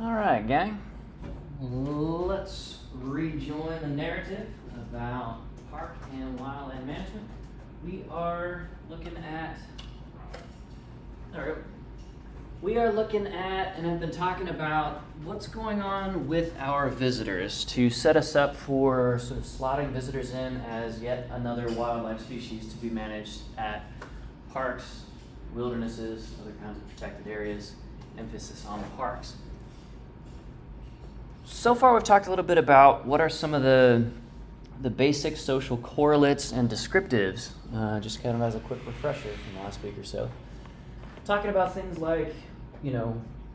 All right, gang. Let's rejoin the narrative about park and wildland management. We are looking at, and have been talking about what's going on with our visitors to set us up for sort of slotting visitors in as yet another wildlife species to be managed at parks, wildernesses, other kinds of protected areas, emphasis on the parks. So far, we've talked a little bit about what are some of the basic social correlates and descriptives, just kind of as a quick refresher from the last week or so. Talking about things like,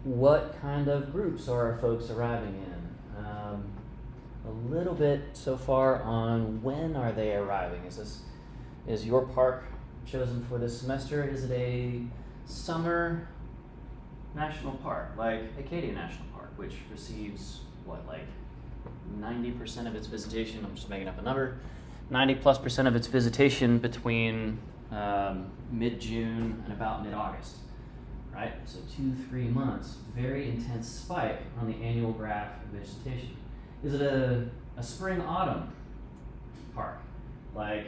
what kind of groups are our folks arriving in? A little bit so far on when are they arriving? Is your park chosen for this semester? Is it a summer national park, like Acadia National Park, which receives 90% of its visitation, I'm just making up a number, 90+% of its visitation between mid-June and about mid-August, right? So 2-3 months, very intense spike on the annual graph of vegetation. Is it a spring-autumn park, like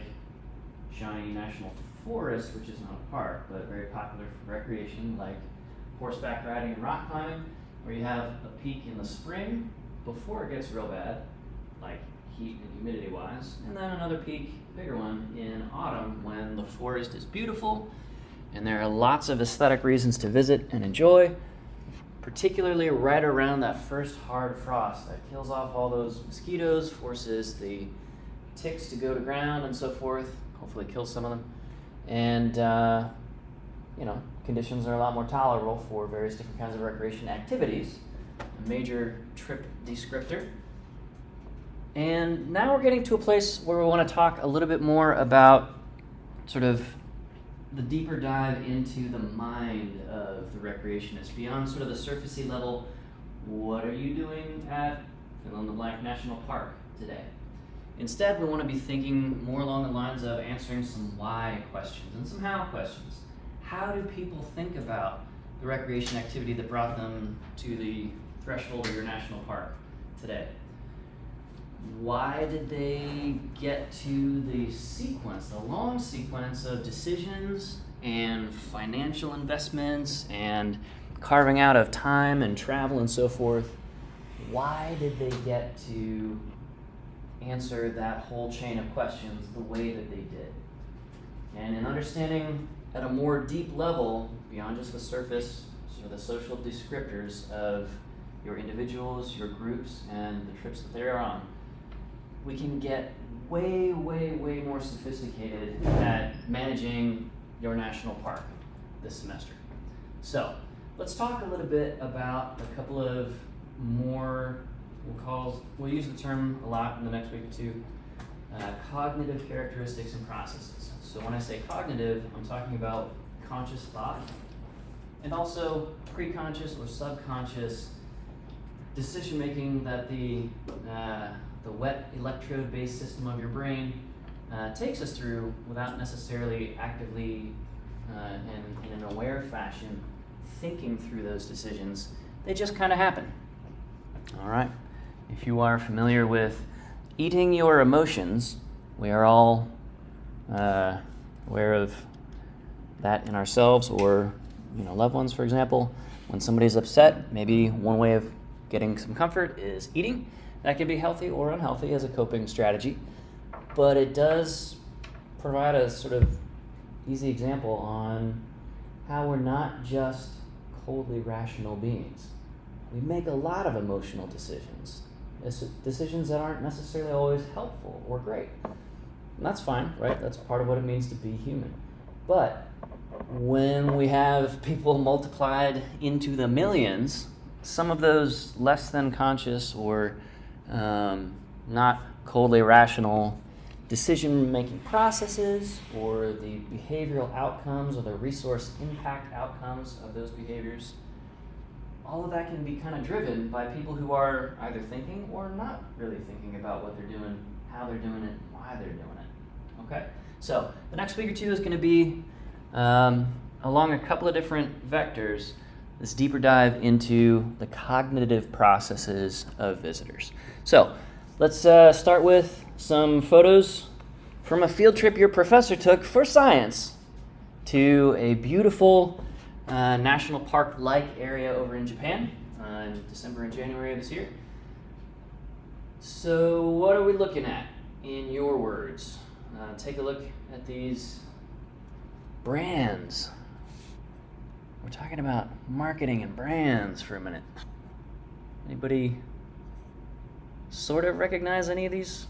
Shawnee National Forest, which is not a park, but very popular for recreation, like horseback riding and rock climbing, where you have a peak in the spring before it gets real bad, like heat and humidity wise, and then another peak, bigger one, in autumn when the forest is beautiful and there are lots of aesthetic reasons to visit and enjoy, particularly right around that first hard frost that kills off all those mosquitoes, forces the ticks to go to ground and so forth, hopefully kills some of them, and conditions are a lot more tolerable for various different kinds of recreation activities, a major trip descriptor. And now we're getting to a place where we want to talk a little bit more about sort of the deeper dive into the mind of the recreationist, beyond sort of the surfacey level. What are you doing at fill in the blank national park today? Instead, we want to be thinking more along the lines of answering some why questions and some how questions. How do people think about the recreation activity that brought them to the threshold of your national park today? Why did they get to the sequence, the long sequence of decisions and financial investments and carving out of time and travel and so forth? Why did they get to answer that whole chain of questions the way that they did? And in understanding at a more deep level, beyond just the surface, sort of the social descriptors of your individuals, your groups, and the trips that they are on, we can get way, way, way more sophisticated at managing your national park this semester. So let's talk a little bit about a couple of more, we'll use the term a lot in the next week or two, cognitive characteristics and processes. So when I say cognitive, I'm talking about conscious thought and also preconscious or subconscious decision making that the wet electrode-based system of your brain takes us through without necessarily actively in an aware fashion thinking through those decisions. They just kind of happen. All right. If you are familiar with eating your emotions, we are all aware of that in ourselves or loved ones, for example. When somebody's upset, maybe one way of getting some comfort is eating. That can be healthy or unhealthy as a coping strategy, but it does provide a sort of easy example on how we're not just coldly rational beings. We make a lot of emotional decisions that aren't necessarily always helpful or great. And that's fine, right? That's part of what it means to be human. But when we have people multiplied into the millions, some of those less than conscious or not coldly rational decision-making processes or the behavioral outcomes or the resource impact outcomes of those behaviors, all of that can be kind of driven by people who are either thinking or not really thinking about what they're doing, how they're doing it, why they're doing it. Okay? So the next week or two is going to be along a couple of different vectors this deeper dive into the cognitive processes of visitors. So let's start with some photos from a field trip your professor took for science to a beautiful national park-like area over in Japan in December and January of this year. So what are we looking at in your words? Take a look at these brands. We're talking about marketing and brands for a minute. Anybody sort of recognize any of these?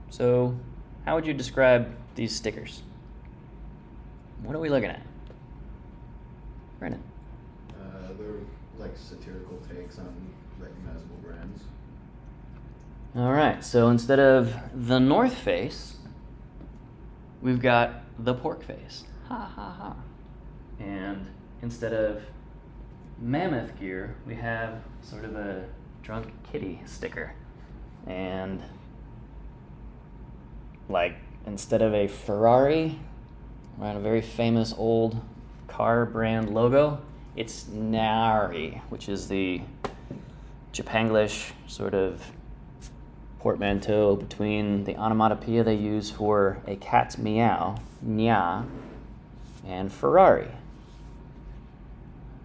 So, how would you describe these stickers? What are we looking at? Brennan. They're like satirical takes on recognizable brands. All right, so instead of the North Face, we've got the Pork Face. Ha ha ha. And instead of mammoth gear, we have sort of a drunk kitty sticker. And like instead of a Ferrari, right, a very famous old car brand logo, it's Nari, which is the Japanglish sort of portmanteau between the onomatopoeia they use for a cat's meow, nya, and Ferrari.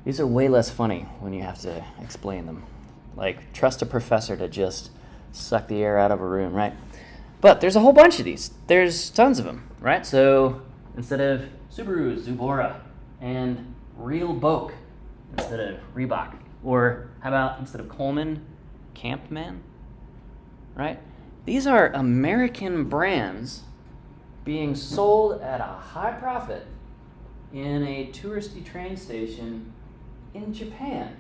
These are way less funny when you have to explain them. Like, trust a professor to just suck the air out of a room, right? But there's a whole bunch of these. There's tons of them, right? So instead of Subaru, Zubora, and Real Boke instead of Reebok. Or how about instead of Coleman, Campman, right? These are American brands being sold at a high profit in a touristy train station in Japan.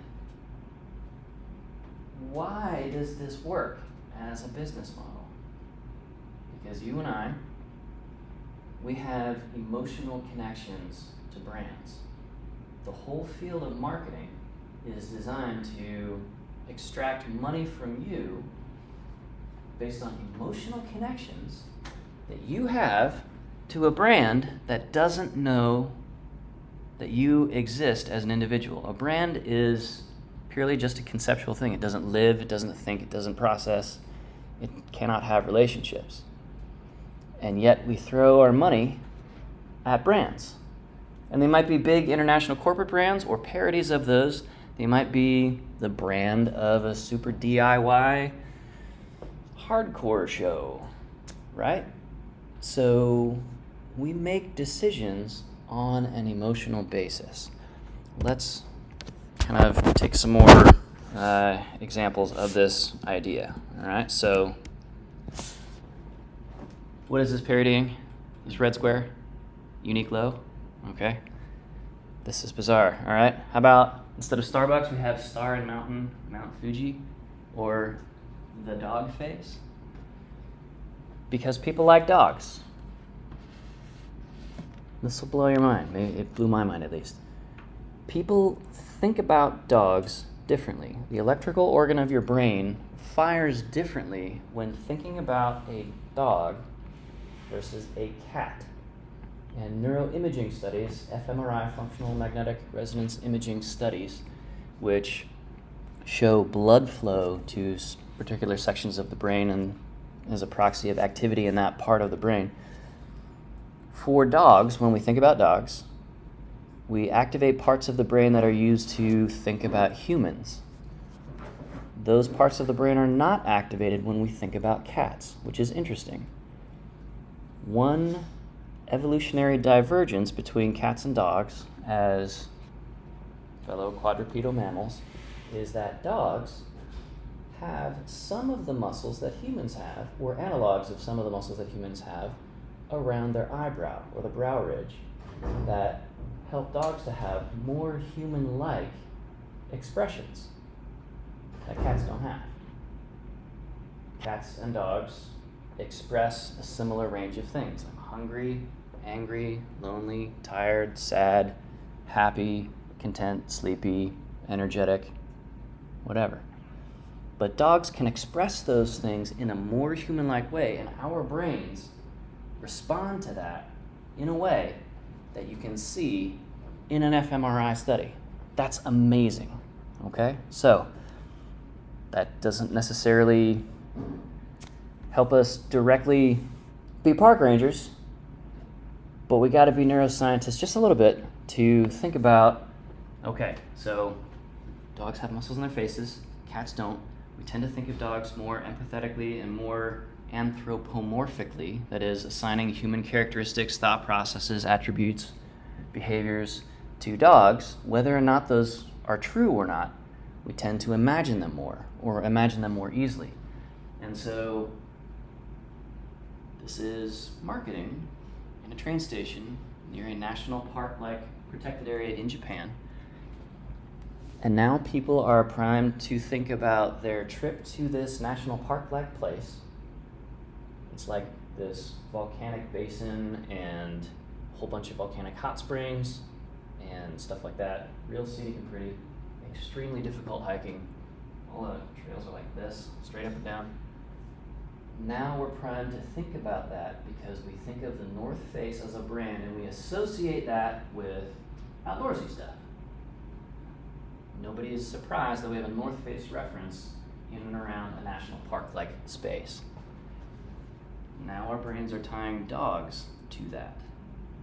Why does this work as a business model? Because you and I, we have emotional connections to brands. The whole field of marketing is designed to extract money from you based on emotional connections that you have to a brand that doesn't know that you exist as an individual. A brand is purely just a conceptual thing. It doesn't live, it doesn't think, it doesn't process, it cannot have relationships. And yet we throw our money at brands. And they might be big international corporate brands or parodies of those. They might be the brand of a super DIY hardcore show, right? So we make decisions on an emotional basis. Let's kind of take some more examples of this idea. All right, so what is this parodying? This red square? Uniqlo? Okay. This is bizarre. All right. How about instead of Starbucks, we have Star and Mountain, Mount Fuji, or the dog face? Because people like dogs. This will blow your mind. Maybe it blew my mind at least. People think about dogs differently. The electrical organ of your brain fires differently when thinking about a dog versus a cat. And neuroimaging studies, fMRI, functional magnetic resonance imaging studies, which show blood flow to particular sections of the brain and as a proxy of activity in that part of the brain. For dogs, when we think about dogs, we activate parts of the brain that are used to think about humans. Those parts of the brain are not activated when we think about cats, which is interesting. One evolutionary divergence between cats and dogs as fellow quadrupedal mammals is that dogs have some of the muscles that humans have, or analogs of some of the muscles that humans have, around their eyebrow or the brow ridge that help dogs to have more human-like expressions that cats don't have. Cats and dogs express a similar range of things. I'm hungry, angry, lonely, tired, sad, happy, content, sleepy, energetic, whatever. But dogs can express those things in a more human-like way, and our brains respond to that in a way that you can see in an fMRI study. That's amazing, okay? So that doesn't necessarily help us directly be park rangers, but we got to be neuroscientists just a little bit to think about, okay, so dogs have muscles in their faces, cats don't. We tend to think of dogs more empathetically and more anthropomorphically, that is, assigning human characteristics, thought processes, attributes, behaviors to dogs. Whether or not those are true or not, we tend to imagine them more, or imagine them more easily. And so this is marketing in a train station near a national park-like protected area in Japan. And now people are primed to think about their trip to this national park-like place. It's like this volcanic basin and a whole bunch of volcanic hot springs and stuff like that. Real scenic and pretty. Extremely difficult hiking. All the trails are like this, straight up and down. Now we're primed to think about that because we think of the North Face as a brand and we associate that with outdoorsy stuff. Nobody is surprised that we have a North Face reference in and around a national park-like space. Now our brains are tying dogs to that.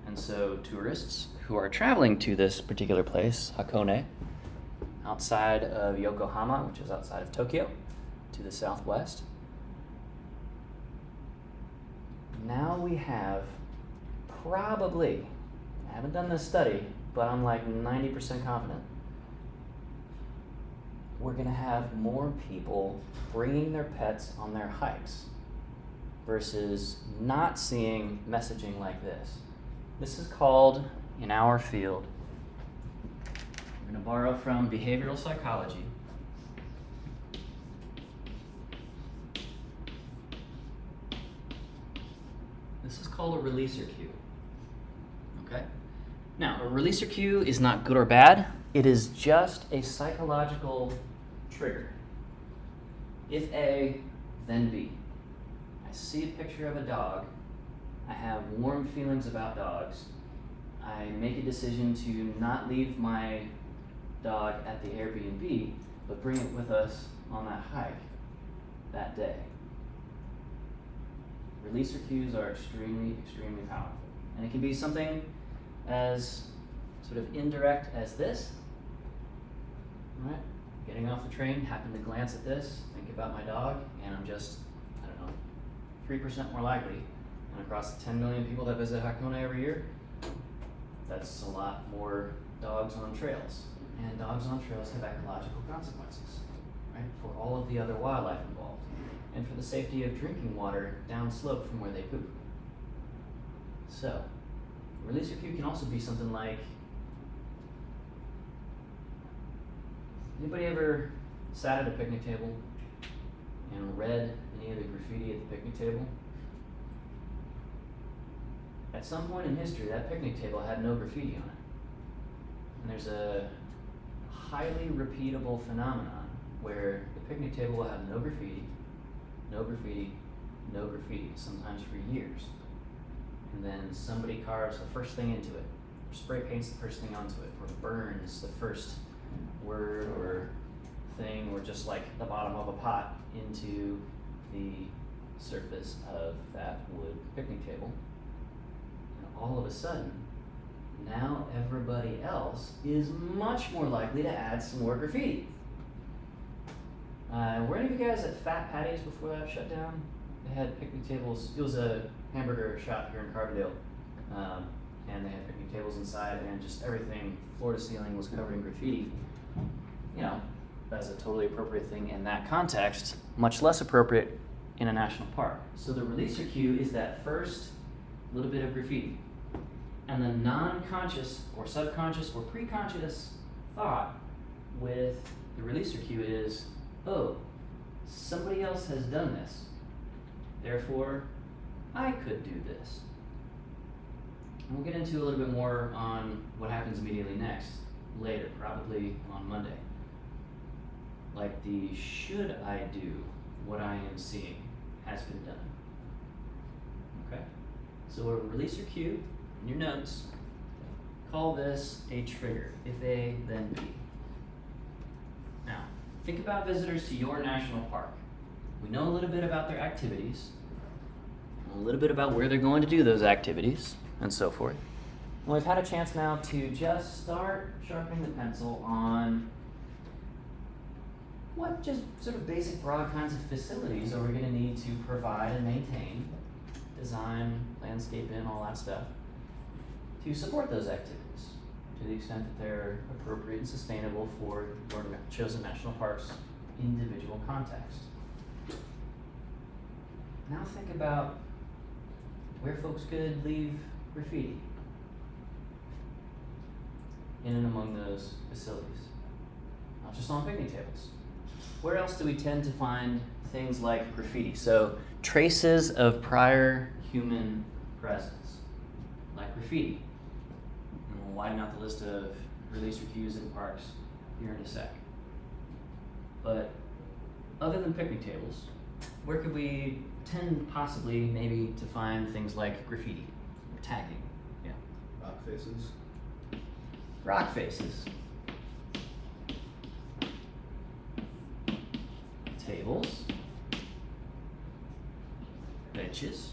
And so tourists who are traveling to this particular place, Hakone, outside of Yokohama, which is outside of Tokyo, to the southwest, now we have probably, I haven't done this study, but I'm like 90% confident, we're going to have more people bringing their pets on their hikes versus not seeing messaging like this. This is called, in our field, I'm going to borrow from behavioral psychology. This is called a releaser cue. Okay? Now, a releaser cue is not good or bad. It is just a psychological trigger. If A, then B. I see a picture of a dog. I have warm feelings about dogs. I make a decision to not leave my dog at the Airbnb, but bring it with us on that hike that day. Releaser cues are extremely, extremely powerful. And it can be something as sort of indirect as this. Right? Getting off the train, happen to glance at this, think about my dog, and I'm just, 3% more likely. And across the 10 million people that visit Hakone every year, that's a lot more dogs on trails. And dogs on trails have ecological consequences, right? For all of the other wildlife involved. And for the safety of drinking water downslope from where they poop. So, releaser cue can also be something like, anybody ever sat at a picnic table and read any of the graffiti at the picnic table? At some point in history, that picnic table had no graffiti on it. And there's a highly repeatable phenomenon where the picnic table will have no graffiti, no graffiti, no graffiti, sometimes for years. And then somebody carves the first thing into it, or spray paints the first thing onto it, or burns the first word or thing, or just like the bottom of a pot into the surface of that wood picnic table. And all of a sudden, now everybody else is much more likely to add some more graffiti. Were any of you guys at Fat Patty's before that shut down? They had picnic tables. It was a hamburger shop here in Carbondale. And they had picnic tables inside, and just everything, floor to ceiling, was covered in graffiti. You know, that's a totally appropriate thing in that context, much less appropriate in a national park. So the releaser cue is that first little bit of graffiti. And the non-conscious or subconscious or preconscious thought with the releaser cue is, oh, somebody else has done this. Therefore, I could do this. And we'll get into a little bit more on what happens immediately next, later, probably on Monday. Like the should I do what I am seeing has been done. Okay? So a releaser cue in your notes call this a trigger. If A, then B. Now, think about visitors to your national park. We know a little bit about their activities, a little bit about where they're going to do those activities, and so forth. And we've had a chance now to just start sharpening the pencil on what just sort of basic broad kinds of facilities are we going to need to provide and maintain, design, landscape in, all that stuff, to support those activities to the extent that they're appropriate and sustainable for your chosen national park's individual context. Now think about where folks could leave graffiti in and among those facilities. Not just on picnic tables. Where else do we tend to find things like graffiti? So traces of prior human presence, like graffiti. And we'll widen out the list of release or cues in parks here in a sec. But other than picnic tables, where could we tend possibly maybe to find things like graffiti or tagging? Yeah. Rock faces. Rock faces. Tables. Benches.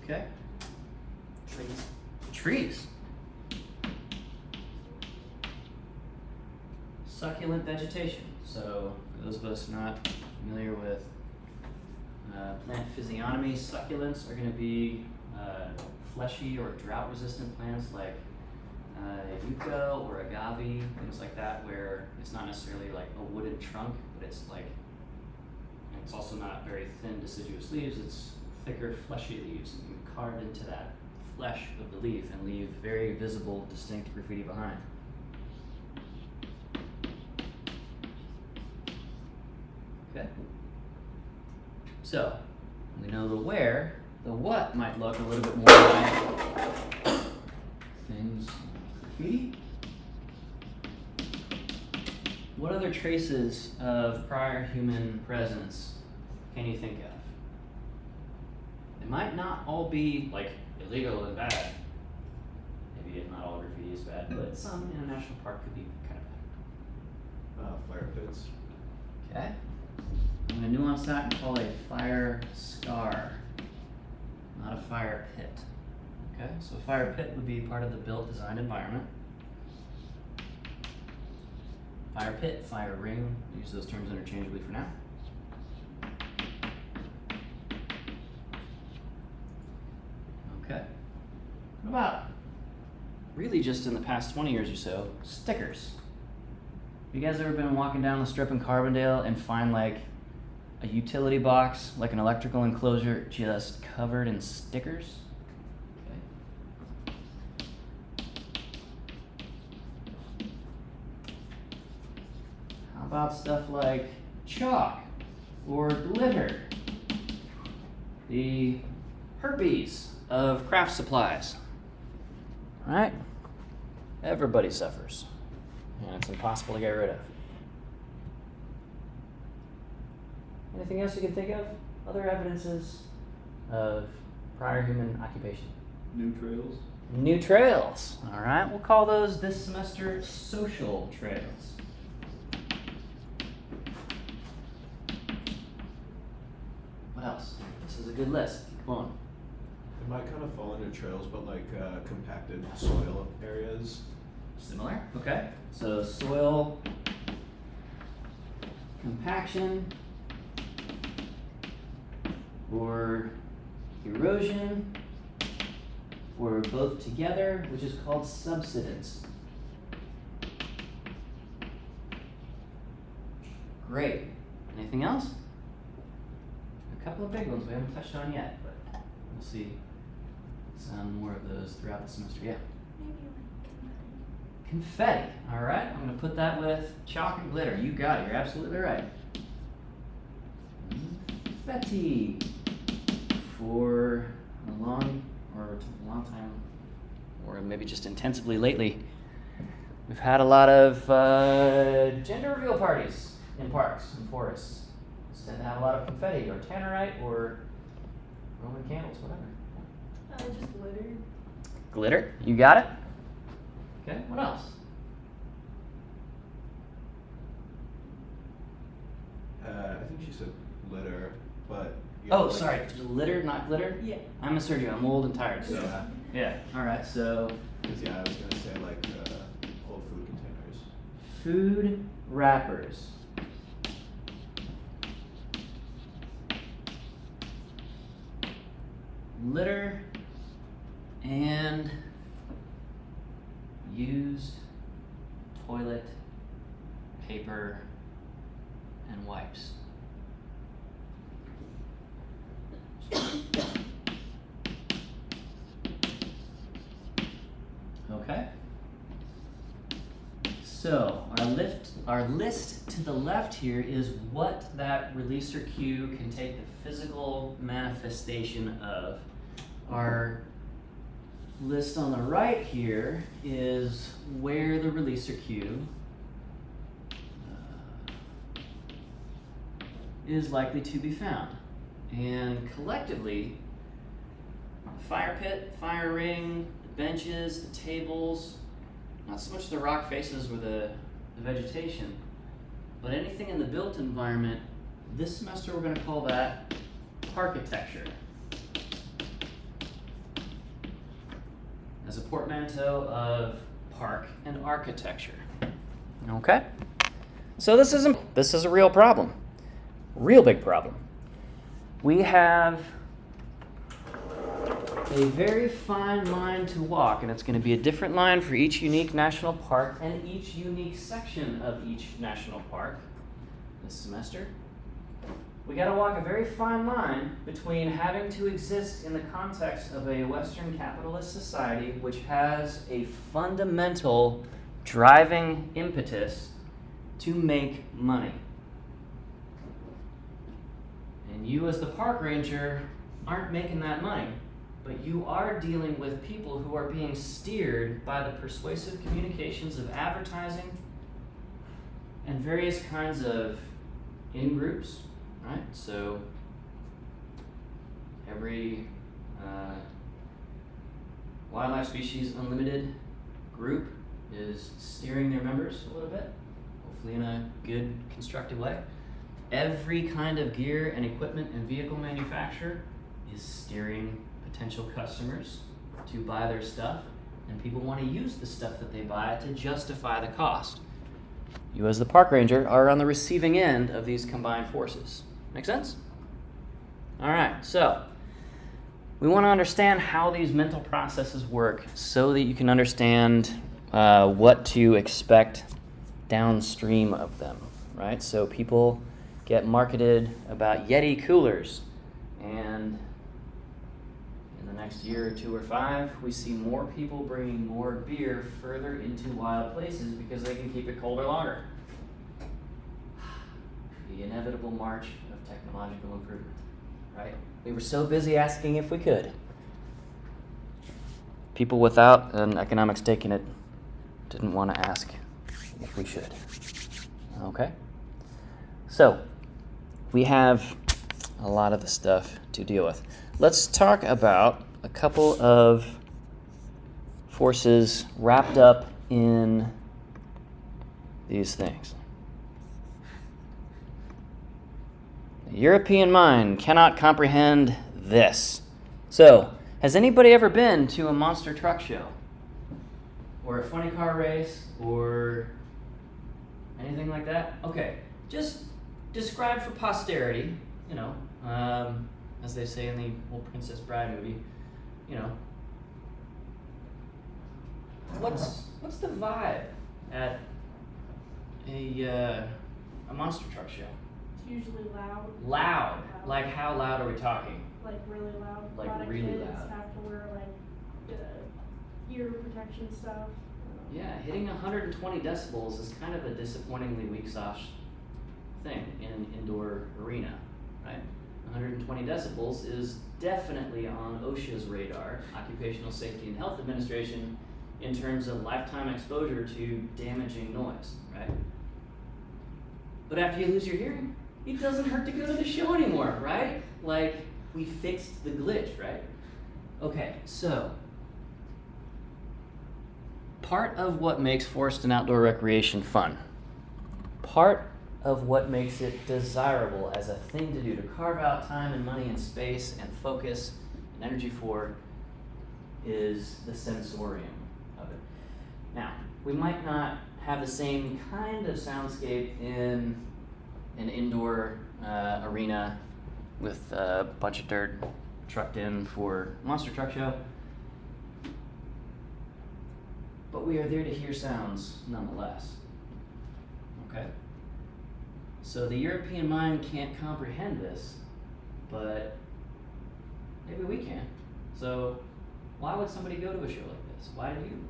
Okay. Trees. Trees. Succulent vegetation. So, for those of us not familiar with plant physiognomy, succulents are going to be fleshy or drought-resistant plants like yucca or agave, things like that, where it's not necessarily like a wooded trunk, but it's like, and it's also not very thin deciduous leaves, it's thicker fleshy leaves, and you can carve into that flesh of the leaf and leave very visible, distinct graffiti behind. Okay. So, we know the where, the what might look a little bit more like things like graffiti. What other traces of prior human presence can you think of? It might not all be like illegal and bad. Maybe if not all graffiti is bad, but some in a national park could be kind of bad. Fire pits. Okay. I'm going to nuance that and call a fire scar, not a fire pit. Okay, so a fire pit would be part of the built design environment. Fire pit, fire ring, use those terms interchangeably for now. Okay. What about, really just in the past 20 years or so, stickers? Have you guys ever been walking down the strip in Carbondale and find like a utility box, like an electrical enclosure, just covered in stickers? Okay. How about stuff like chalk or glitter? The herpes of craft supplies. All right? Everybody suffers, and it's impossible to get rid of. Anything else you can think of? Other evidences of prior human occupation? New trails. New trails. All right, we'll call those this semester social trails. What else? This is a good list. Keep going. It might kind of fall into trails, but like compacted soil areas. Similar. Okay. So soil compaction or erosion or both together, which is called subsidence. Great. Anything else? A couple of big ones we haven't touched on yet, but we'll see some more of those throughout the semester. Yeah. Maybe like Confetti. All right. I'm going to put that with chalk and glitter. You got it. You're absolutely right. Confetti. For a long time, or maybe just intensively lately, we've had a lot of gender reveal parties in parks and forests. Tend to have a lot of confetti or tannerite or Roman candles, whatever. Just litter. Glitter, you got it? Okay, what else? I think she said litter, but. Oh, sorry, litter, not glitter? Yeah. I misheard you, I'm old and tired, so. Yeah, Yeah, alright, so because I was gonna say like old food containers. food wrappers. Litter and used toilet paper and wipes. Okay. So our list to the left here is what that releaser cue can take the physical manifestation of. Our list on the right here is where the releaser cue is likely to be found. And collectively, the fire pit, fire ring, the benches, the tables, not so much the rock faces or the vegetation, but anything in the built environment, this semester we're going to call that architecture. As a portmanteau of park and architecture. Okay? So this is a real problem. Real big problem. We have a very fine line to walk, and it's going to be a different line for each unique national park and each unique section of each national park this semester. We got to walk a very fine line between having to exist in the context of a Western capitalist society which has a fundamental driving impetus to make money. And you as the park ranger aren't making that money, but you are dealing with people who are being steered by the persuasive communications of advertising and various kinds of in-groups. Right, so every Wildlife Species Unlimited group is steering their members a little bit, hopefully in a good, constructive way. Every kind of gear and equipment and vehicle manufacturer is steering potential customers to buy their stuff, and people want to use the stuff that they buy to justify the cost. You as the park ranger are on the receiving end of these combined forces. Make sense? All right, so we want to understand how these mental processes work so that you can understand what to expect downstream of them, right? So people get marketed about Yeti coolers, and in the next year or 2 or 5, we see more people bringing more beer further into wild places because they can keep it colder longer. The inevitable march of technological improvement, right? We were so busy asking if we could. People without an economic stake in it didn't want to ask if we should. Okay? So, we have a lot of the stuff to deal with. Let's talk about a couple of forces wrapped up in these things. The European mind cannot comprehend this. So, has anybody ever been to a monster truck show? Or a funny car race? Or anything like that? Okay, just describe for posterity, you know, as they say in the old Princess Bride movie, you know, what's the vibe at a monster truck show? It's usually loud. Loud. Like how loud are we talking? Like really loud. Like a lot of really kids loud. have to wear like ear protection stuff. Yeah, hitting 120 decibels is kind of a disappointingly weak sauce thing in an indoor arena, right? 120 decibels is definitely on OSHA's radar, Occupational Safety and Health Administration, in terms of lifetime exposure to damaging noise, right? But after you lose your hearing, it doesn't hurt to go to the show anymore, right? Like, we fixed the glitch, right? Okay, so part of what makes forest and outdoor recreation fun, part of what makes it desirable as a thing to do, to carve out time and money and space and focus and energy for, is the sensorium of it. Now, we might not have the same kind of soundscape in an indoor arena with a bunch of dirt trucked in for monster truck show, but we are there to hear sounds nonetheless. Okay? So the European mind can't comprehend this, but maybe we can. So why would somebody go to a show like this? Why did you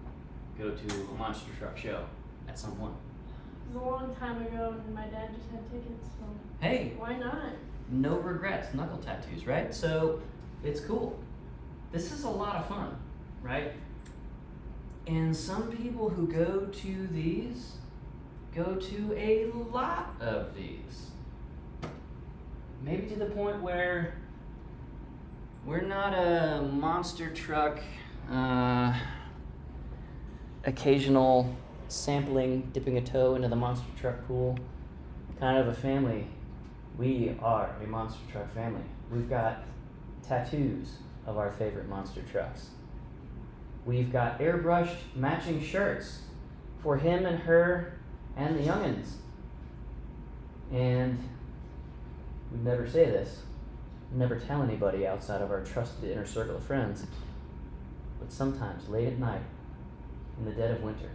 go to a monster truck show at some point? It was a long time ago, and my dad just had tickets, so Hey, why not? no regrets, knuckle tattoos, right? So it's cool. This is a lot of fun, right? And some people who go to these go to a lot of these. Maybe to the point where we're not a monster truck, occasional sampling, dipping a toe into the monster truck pool kind of a family. We are a monster truck family. We've got tattoos of our favorite monster trucks. We've got airbrushed matching shirts for him and her and the youngins. And we never say this, never tell anybody outside of our trusted inner circle of friends, but sometimes late at night, in the dead of winter,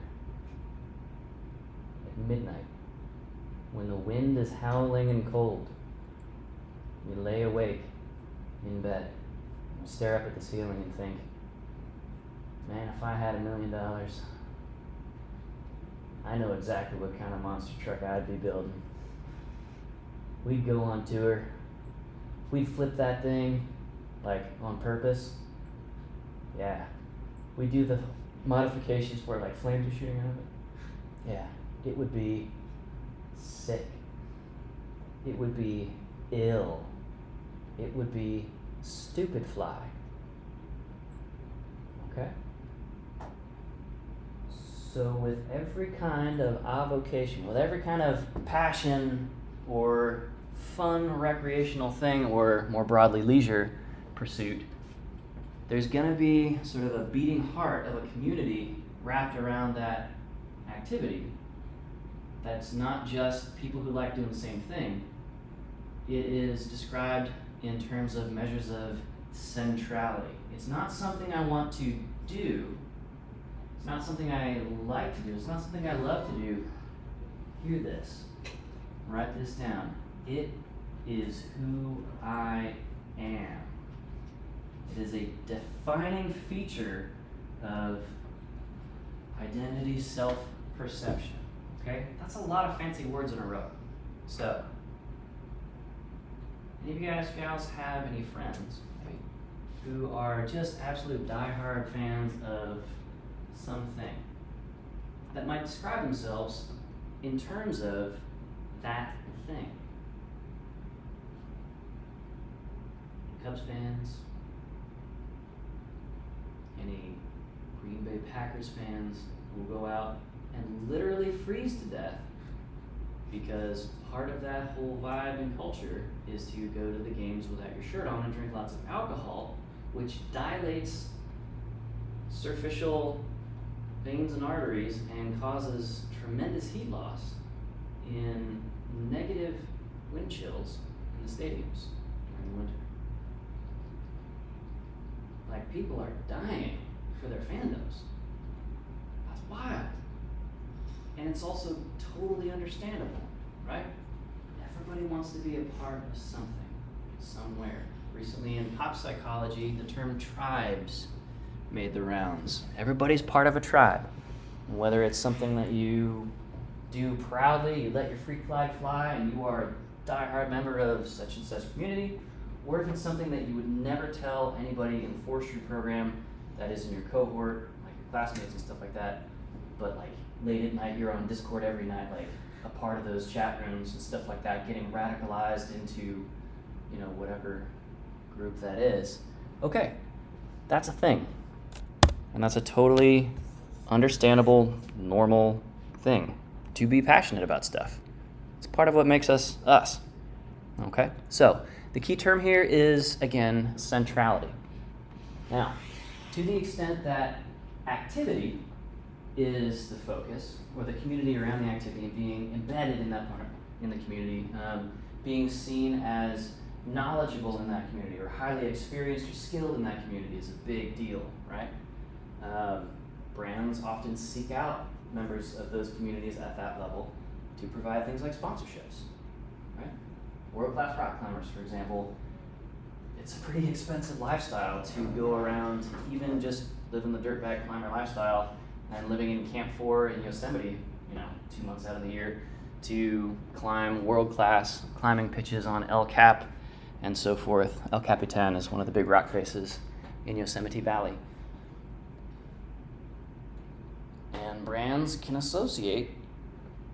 at midnight, when the wind is howling and cold, we lay awake in bed, and stare up at the ceiling and think, man, if I had $1 million, I know exactly what kind of monster truck I'd be building. We'd go on tour. We'd flip that thing, like, on purpose. Yeah. We'd do the modifications where, like, flames are shooting out of it. Yeah. It would be sick. It would be ill. It would be stupid fly. Okay? So with every kind of avocation, with every kind of passion or fun recreational thing, or more broadly leisure pursuit, there's going to be sort of a beating heart of a community wrapped around that activity. That's not just people who like doing the same thing. It is described in terms of measures of centrality. It's not something I want to do. It's not something I like to do. It's not something I love to do. Hear this. Write this down. It is who I am. It is a defining feature of identity, self-perception. Okay? That's a lot of fancy words in a row. So, any of you guys, gals, have any friends who are just absolute diehard fans of something that might describe themselves in terms of that thing? Cubs fans? Any Green Bay Packers fans will go out and literally freeze to death because part of that whole vibe and culture is to go to the games without your shirt on and drink lots of alcohol, which dilates superficial veins and arteries and causes tremendous heat loss in negative wind chills in the stadiums during the winter. Like, people are dying for their fandoms. That's wild. And it's also totally understandable, right? Everybody wants to be a part of something, somewhere. Recently in pop psychology, the term tribes made the rounds. Everybody's part of a tribe. Whether it's something that you do proudly, you let your freak flag fly, and you are a diehard member of such and such community, or if it's something that you would never tell anybody in the forestry program that is in your cohort, like your classmates and stuff like that, but like late at night you're on Discord every night, like a part of those chat rooms and stuff like that, getting radicalized into, you know, whatever group that is. Okay, That's a thing. And that's a totally understandable, normal thing to be passionate about stuff. It's part of what makes us us. Okay? So, the key term here is, again, centrality. Now, to the extent that activity is the focus, or the community around the activity and being embedded in that part in the community, being seen as knowledgeable in that community or highly experienced or skilled in that community is a big deal, right? Brands often seek out members of those communities at that level to provide things like sponsorships, right? World-class rock climbers, for example, it's a pretty expensive lifestyle to go around, even just living the dirtbag climber lifestyle and living in Camp 4 in Yosemite, 2 months out of the year, to climb world-class climbing pitches on El Cap and so forth. El Capitan is one of the big rock faces in Yosemite Valley. And brands can associate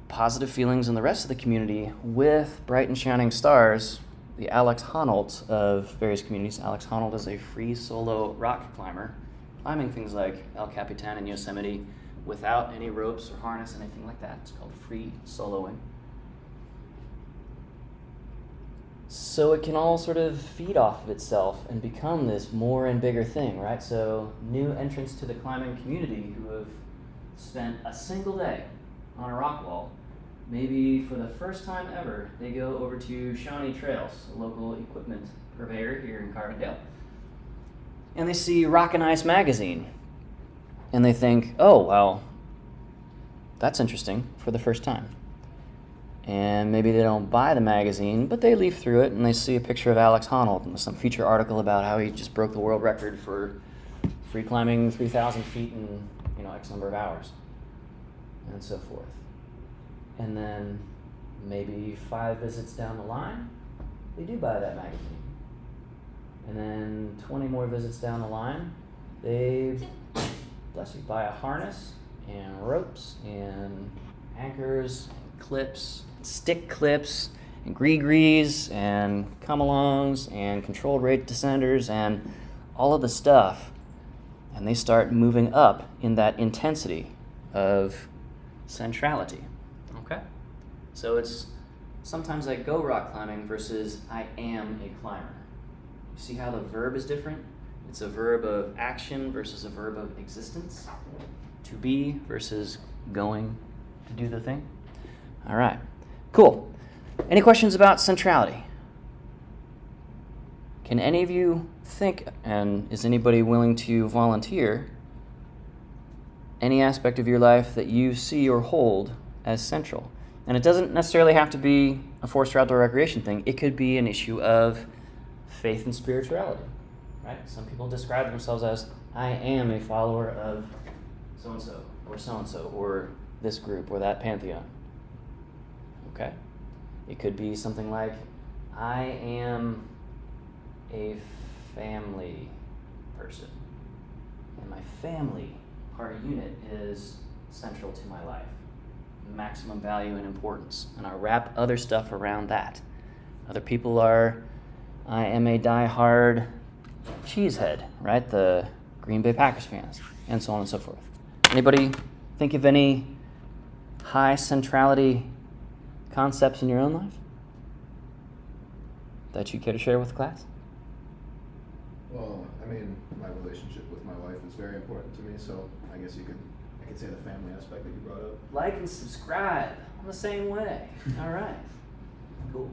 positive feelings in the rest of the community with bright and shining stars, the Alex Honnold of various communities. Alex Honnold is a free solo rock climber, climbing things like El Capitan in Yosemite without any ropes or harness, anything like that. It's called free soloing. So it can all sort of feed off of itself and become this more and bigger thing, right? So new entrants to the climbing community who have spent a single day on a rock wall, maybe for the first time ever, they go over to Shawnee Trails, a local equipment purveyor here in Carbondale, and they see Rock and Ice magazine, and they think, oh, well, that's interesting for the first time. And maybe they don't buy the magazine, but they leaf through it and they see a picture of Alex Honnold and some feature article about how he just broke the world record for free climbing 3,000 feet in X number of hours, and so forth. And then maybe 5 visits down the line, they do buy that magazine. And then 20 more visits down the line, they, bless you, buy a harness and ropes and anchors, clips, stick clips, and gree-grees, and come-alongs, and controlled rate descenders, and all of the stuff. And they start moving up in that intensity of centrality. Okay? So it's sometimes like go rock climbing versus I am a climber. You see how the verb is different? It's a verb of action versus a verb of existence. To be versus going to do the thing. All right, cool. Any questions about centrality? Can any of you think, and is anybody willing to volunteer, any aspect of your life that you see or hold as central? And it doesn't necessarily have to be a forced or outdoor recreation thing. It could be an issue of faith and spirituality, right? Some people describe themselves as, I am a follower of so-and-so, or this group, or that pantheon. Okay? It could be something like, I am a family person, and my family part unit is central to my life. Maximum value and importance. And I wrap other stuff around that. Other people are, I am a die-hard cheesehead, right? The Green Bay Packers fans, and so on and so forth. Anybody think of any high centrality concepts in your own life that you care to share with the class? Well, I mean, my relationship with my wife is very important to me, so I guess I could say the family aspect that you brought up. Like and subscribe. I'm the same way. All right. Cool.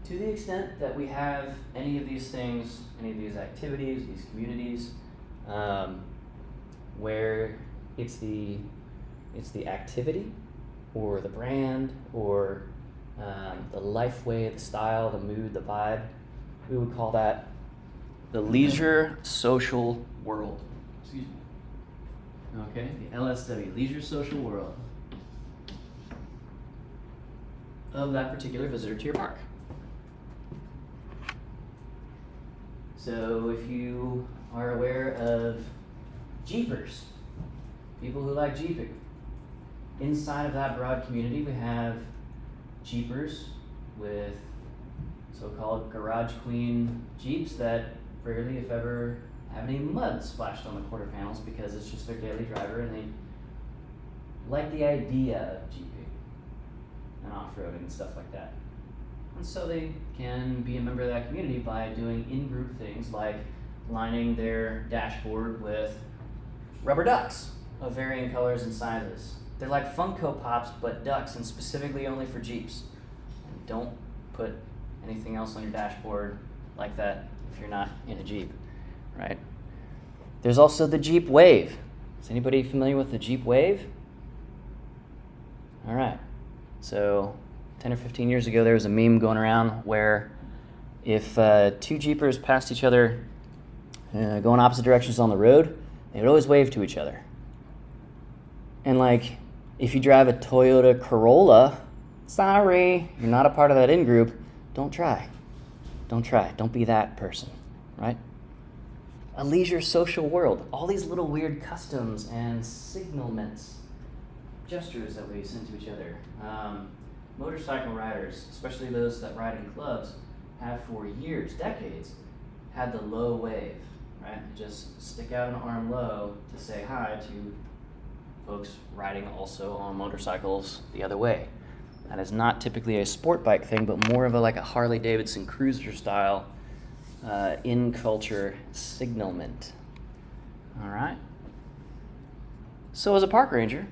To the extent that we have any of these things, any of these activities, these communities, where it's the activity or the brand or the life way, the style, the mood, the vibe, we would call that the leisure social world. Excuse me. Okay, the LSW, leisure social world of that particular visitor to your park. So if you are aware of Jeepers, people who like Jeeping, inside of that broad community we have Jeepers with so-called garage queen Jeeps that rarely, if ever, have any mud splashed on the quarter panels because it's just their daily driver and they like the idea of jeeping and off-roading and stuff like that. And so they can be a member of that community by doing in-group things like lining their dashboard with rubber ducks of varying colors and sizes. They're like Funko Pops, but ducks, and specifically only for Jeeps. And don't put anything else on your dashboard like that if you're not in a Jeep, right? There's also the Jeep Wave. Is anybody familiar with the Jeep Wave? All right. So 10 or 15 years ago, there was a meme going around where if two Jeepers passed each other going opposite directions on the road, they would always wave to each other. And like, if you drive a Toyota Corolla, sorry, you're not a part of that in-group, don't try. Don't try. Don't be that person, right? A leisure social world. All these little weird customs and signalments, gestures that we send to each other. Motorcycle riders, especially those that ride in clubs, have for years, decades, had the low wave, right? Just stick out an arm low to say hi to folks riding also on motorcycles the other way. That is not typically a sport bike thing, but more of like a Harley Davidson cruiser style in culture signalment. All right. So as a park ranger,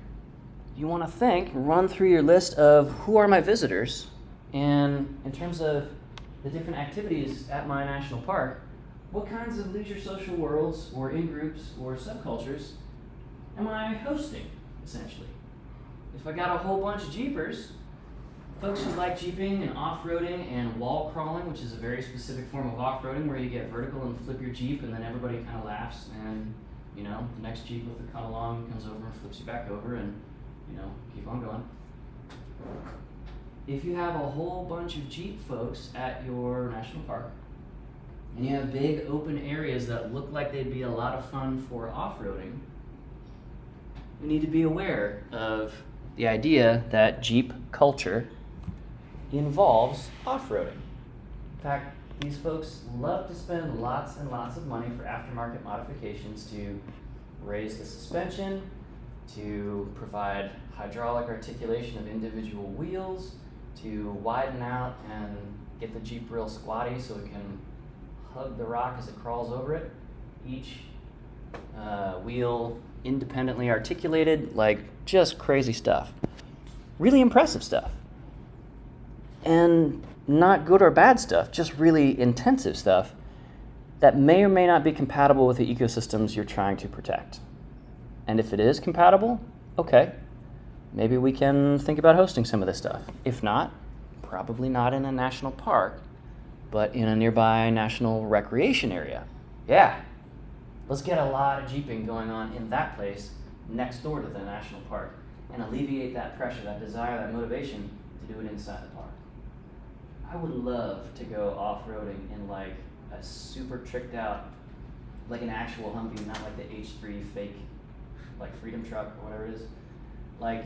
you want to run through your list of who are my visitors, and in terms of the different activities at my national park, what kinds of leisure social worlds or in-groups or subcultures am I hosting, essentially? If I got a whole bunch of Jeepers, folks who like Jeeping and off-roading and wall crawling, which is a very specific form of off-roading where you get vertical and flip your Jeep and then everybody kind of laughs and, you know, the next Jeep with the cut along comes over and flips you back over and, you know, keep on going. If you have a whole bunch of Jeep folks at your national park and you have big open areas that look like they'd be a lot of fun for off-roading, we need to be aware of the idea that Jeep culture involves off-roading. In fact, these folks love to spend lots and lots of money for aftermarket modifications to raise the suspension, to provide hydraulic articulation of individual wheels, to widen out and get the Jeep real squatty so it can hug the rock as it crawls over it. Each wheel independently articulated, like just crazy stuff. Really impressive stuff. And not good or bad stuff, just really intensive stuff that may or may not be compatible with the ecosystems you're trying to protect. And if it is compatible, okay, maybe we can think about hosting some of this stuff. If not, probably not in a national park, but in a nearby national recreation area. Yeah, let's get a lot of Jeeping going on in that place next door to the national park and alleviate that pressure, that desire, that motivation to do it inside the park. I would love to go off-roading in like a super tricked out, like an actual Humvee, not like the H3 fake, like Freedom Truck or whatever it is. Like,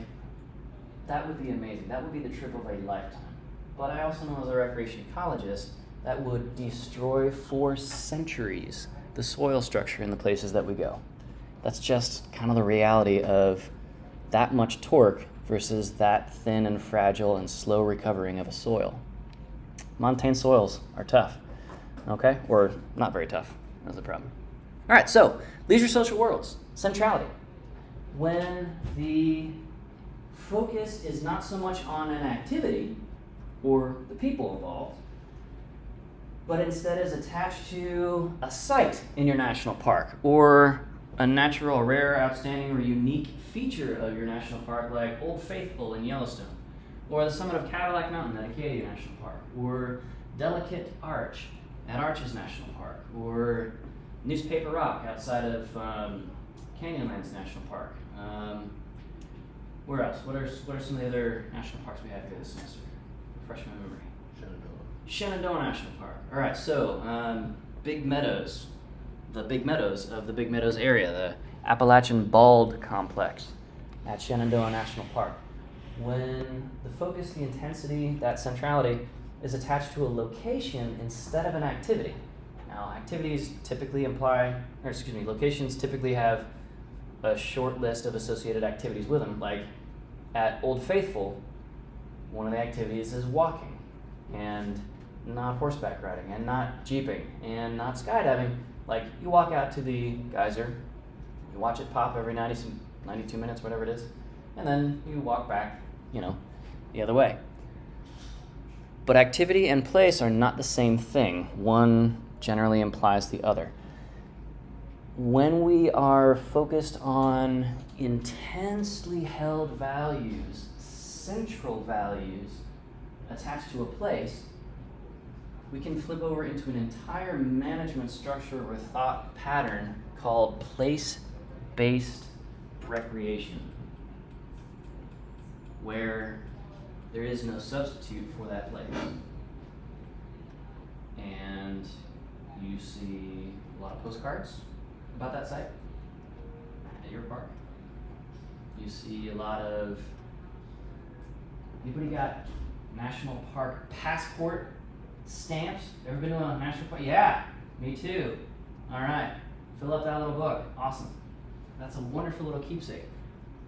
that would be amazing. That would be the trip of a lifetime. But I also know as a recreation ecologist, that would destroy for centuries the soil structure in the places that we go. That's just kind of the reality of that much torque versus that thin and fragile and slow recovering of a soil. Montane soils are tough, okay? Or not very tough, that's the problem. All right, so leisure social worlds, centrality. When the focus is not so much on an activity or the people involved, but instead is attached to a site in your national park or a natural, rare, outstanding, or unique feature of your national park, like Old Faithful in Yellowstone, or the summit of Cadillac Mountain at Acadia National Park, or Delicate Arch at Arches National Park, or Newspaper Rock outside of Canyonlands National Park. Where else? What are some of the other national parks we have here this semester? Refresh my memory. Shenandoah National Park. All right, so Big Meadows, the Big Meadows of the Big Meadows area, the Appalachian Bald Complex at Shenandoah National Park. When the focus, the intensity, that centrality is attached to a location instead of an activity, Now, locations typically have a short list of associated activities with them. Like at Old Faithful, one of the activities is walking, and not horseback riding, and not jeeping, and not skydiving. Like, you walk out to the geyser, you watch it pop every 92 minutes, whatever it is, and then you walk back, the other way. But activity and place are not the same thing. One generally implies the other. When we are focused on intensely held values, central values attached to a place, we can flip over into an entire management structure or thought pattern called place-based recreation, where there is no substitute for that place. And you see a lot of postcards about that site at your park. You see a lot of, anybody got national park passport stamps? Ever been to a national park? Yeah, me too. All right, fill out that little book. Awesome. That's a wonderful little keepsake.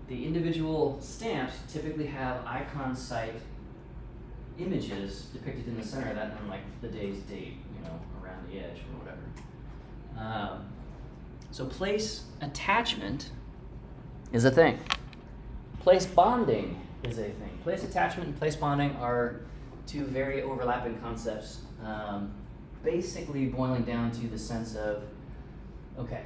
The individual stamps typically have icon site images depicted in the center of that, and like the day's date, around the edge or whatever. So place attachment is a thing. Place bonding is a thing. Place attachment and place bonding are two very overlapping concepts, basically boiling down to the sense of, okay,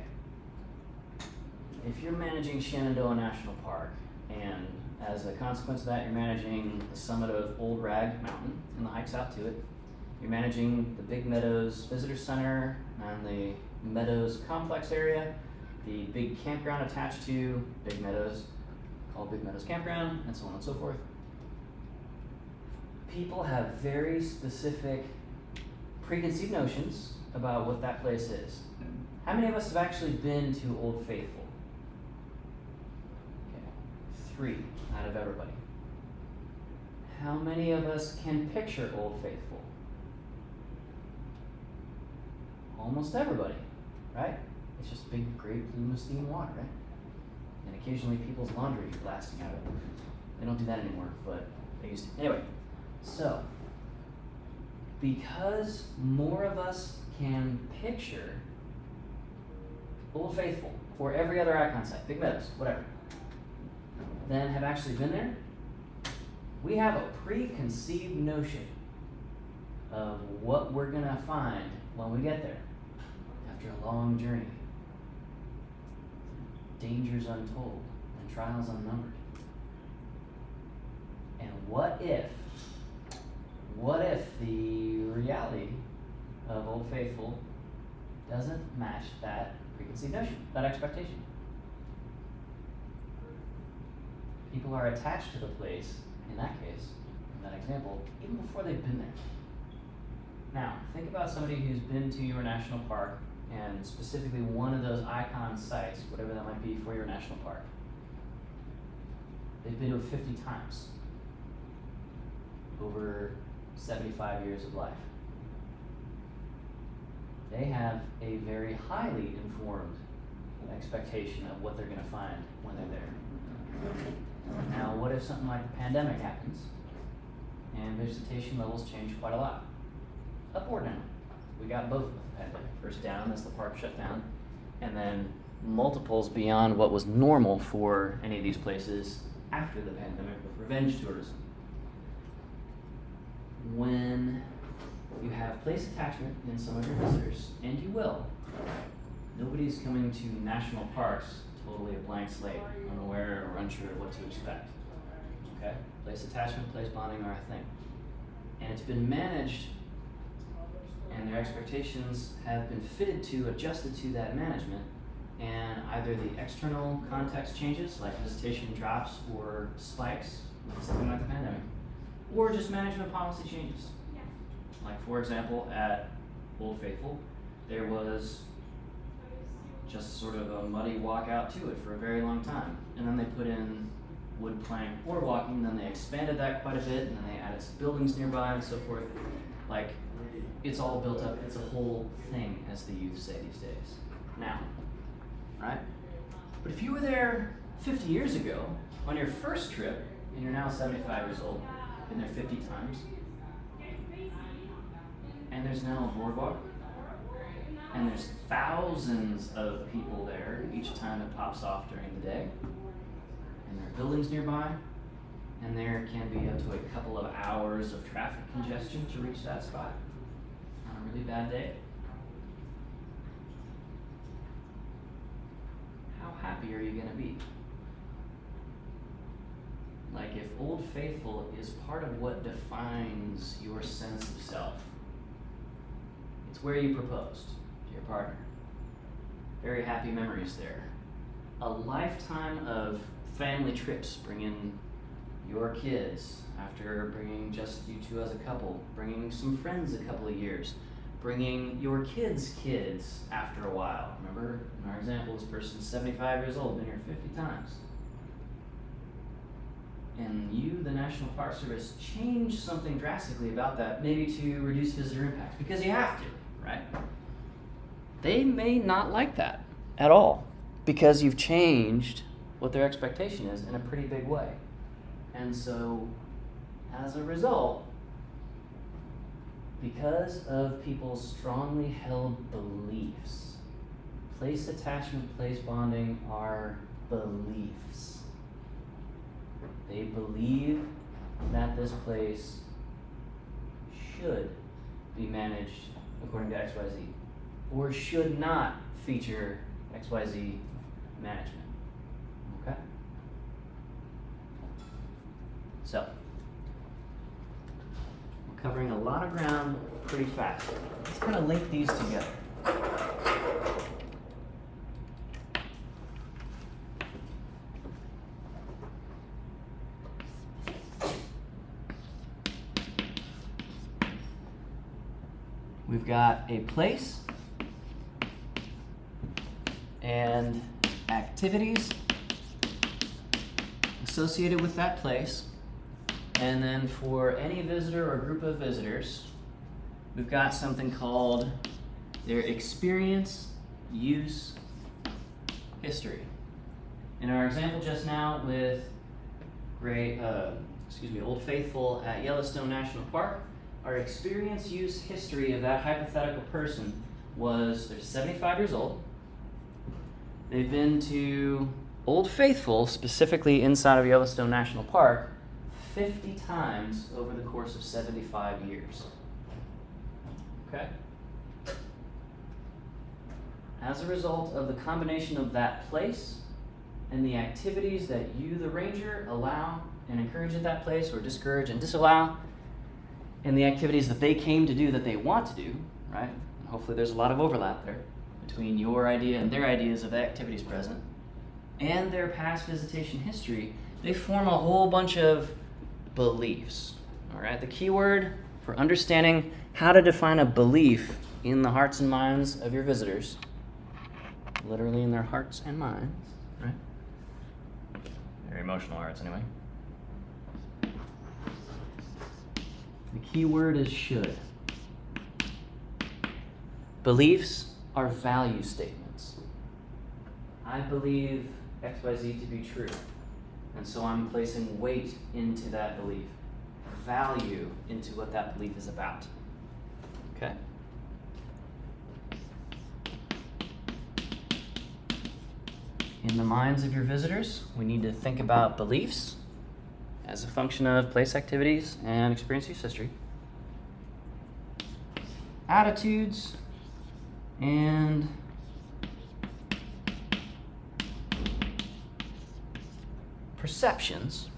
if you're managing Shenandoah National Park, and as a consequence of that, you're managing the summit of Old Rag Mountain and the hikes out to it, you're managing the Big Meadows Visitor Center and the Meadows Complex area, the big campground attached to Big Meadows, called Big Meadows Campground, and so on and so forth. People have very specific preconceived notions about what that place is. How many of us have actually been to Old Faithful? Okay, 3 out of everybody. How many of us can picture Old Faithful? Almost everybody, right? It's just big, great blue Mustine water, right? And occasionally people's laundry blasting out of it. They don't do that anymore, but they used to. Anyway, so because more of us can picture Old Faithful or every other icon site, Big Meadows, whatever, than have actually been there, we have a preconceived notion of what we're gonna find when we get there after a long journey. Dangers untold and trials unnumbered. And what if the reality of Old Faithful doesn't match that preconceived notion, that expectation? People are attached to the place, in that case, in that example, even before they've been there. Now, think about somebody who's been to your national park, and specifically one of those icon sites, whatever that might be for your national park. They've been to it 50 times over 75 years of life. They have a very highly informed expectation of what they're going to find when they're there. Now, what if something like the pandemic happens and visitation levels change quite a lot? Up or down? We got both with the pandemic. First down as the park shut down, and then multiples beyond what was normal for any of these places after the pandemic with revenge tourism. When you have place attachment in some of your visitors, and you will, nobody's coming to national parks totally a blank slate, unaware or unsure what to expect. Okay? Place attachment, place bonding are a thing. And it's been managed, and their expectations have been fitted to, adjusted to that management, and either the external context changes, like visitation drops or spikes, like something like the pandemic, or just management policy changes. Like, for example, at Old Faithful, there was just sort of a muddy walk out to it for a very long time. And then they put in wood plank boardwalking, and then they expanded that quite a bit, and then they added some buildings nearby and so forth. Like, it's all built up, it's a whole thing, as the youth say these days. Now, right? But if you were there 50 years ago, on your first trip, and you're now 75 years old, been there 50 times, and there's now a boardwalk, and there's thousands of people there each time it pops off during the day, and there are buildings nearby, and there can be up to a couple of hours of traffic congestion to reach that spot on a really bad day. How happy are you going to be? Like, if Old Faithful is part of what defines your sense of self, it's where you proposed to your partner. Very happy memories there. A lifetime of family trips, bringing your kids after bringing just you two as a couple, bringing some friends a couple of years, bringing your kids' kids after a while. Remember, in our example, this person's 75 years old, been here 50 times. And you, the National Park Service, change something drastically about that, maybe to reduce visitor impacts, because you have to, right? They may not like that at all, because you've changed what their expectation is in a pretty big way. And so, as a result, because of people's strongly held beliefs, place attachment, place bonding are beliefs. They believe that this place should be managed according to XYZ, or should not feature XYZ management. Okay? So, we're covering a lot of ground pretty fast. Let's kind of link these together. We've got a place and activities associated with that place. And then for any visitor or group of visitors, we've got something called their experience, use, history. In our example just now with Old Faithful at Yellowstone National Park, our experience, use, history of that hypothetical person was they're 75 years old. They've been to Old Faithful, specifically inside of Yellowstone National Park, 50 times over the course of 75 years. Okay? As a result of the combination of that place and the activities that you, the ranger, allow and encourage at that place, or discourage and disallow, and the activities that they came to do that they want to do, right? And hopefully there's a lot of overlap there between your idea and their ideas of the activities present, and their past visitation history. They form a whole bunch of beliefs, all right? The key word for understanding how to define a belief in the hearts and minds of your visitors, literally in their hearts and minds, right? Very emotional hearts, anyway. The key word is should. Beliefs are value statements. I believe XYZ to be true, and so I'm placing weight into that belief, value into what that belief is about. Okay? In the minds of your visitors, we need to think about beliefs as a function of place, activities, and experience, use, history. Attitudes and perceptions.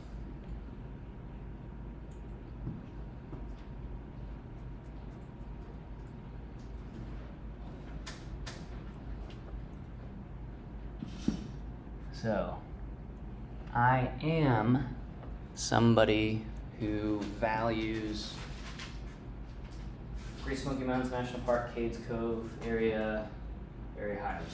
So, I am somebody who values Great Smoky Mountains National Park, Cades Cove area very highly.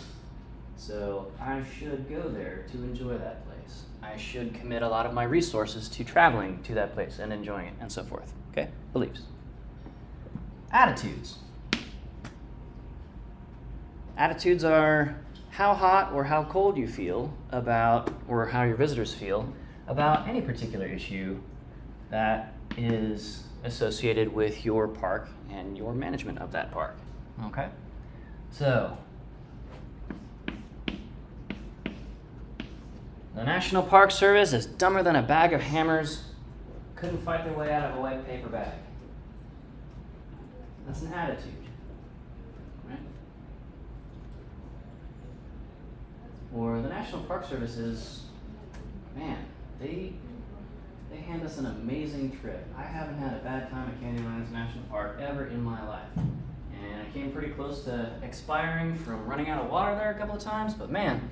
So I should go there to enjoy that place. I should commit a lot of my resources to traveling to that place and enjoying it, and so forth. Okay? Beliefs. attitudes. Attitudes are how hot or how cold you feel about, or how your visitors feel about any particular issue that is associated with your park and your management of that park. Okay? So, the National Park Service is dumber than a bag of hammers, couldn't fight their way out of a white paper bag. That's an attitude, right? Or the National Park Service is, man, they hand us an amazing trip. I haven't had a bad time at Canyonlands National Park ever in my life. And I came pretty close to expiring from running out of water there a couple of times, but man,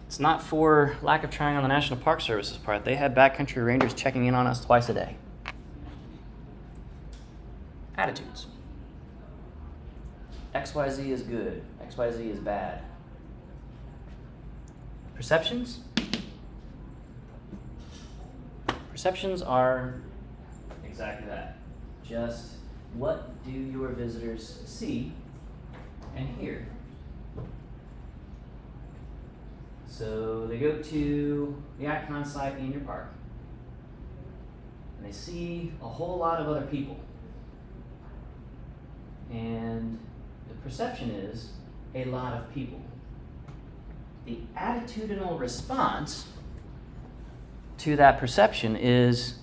it's not for lack of trying on the National Park Service's part. They had backcountry rangers checking in on us twice a day. Attitudes. XYZ is good. XYZ is bad. Perceptions? Perceptions are exactly that. Just what do your visitors see and hear? So they go to the icon site in your park, and they see a whole lot of other people. And the perception is a lot of people. The attitudinal response to that perception is,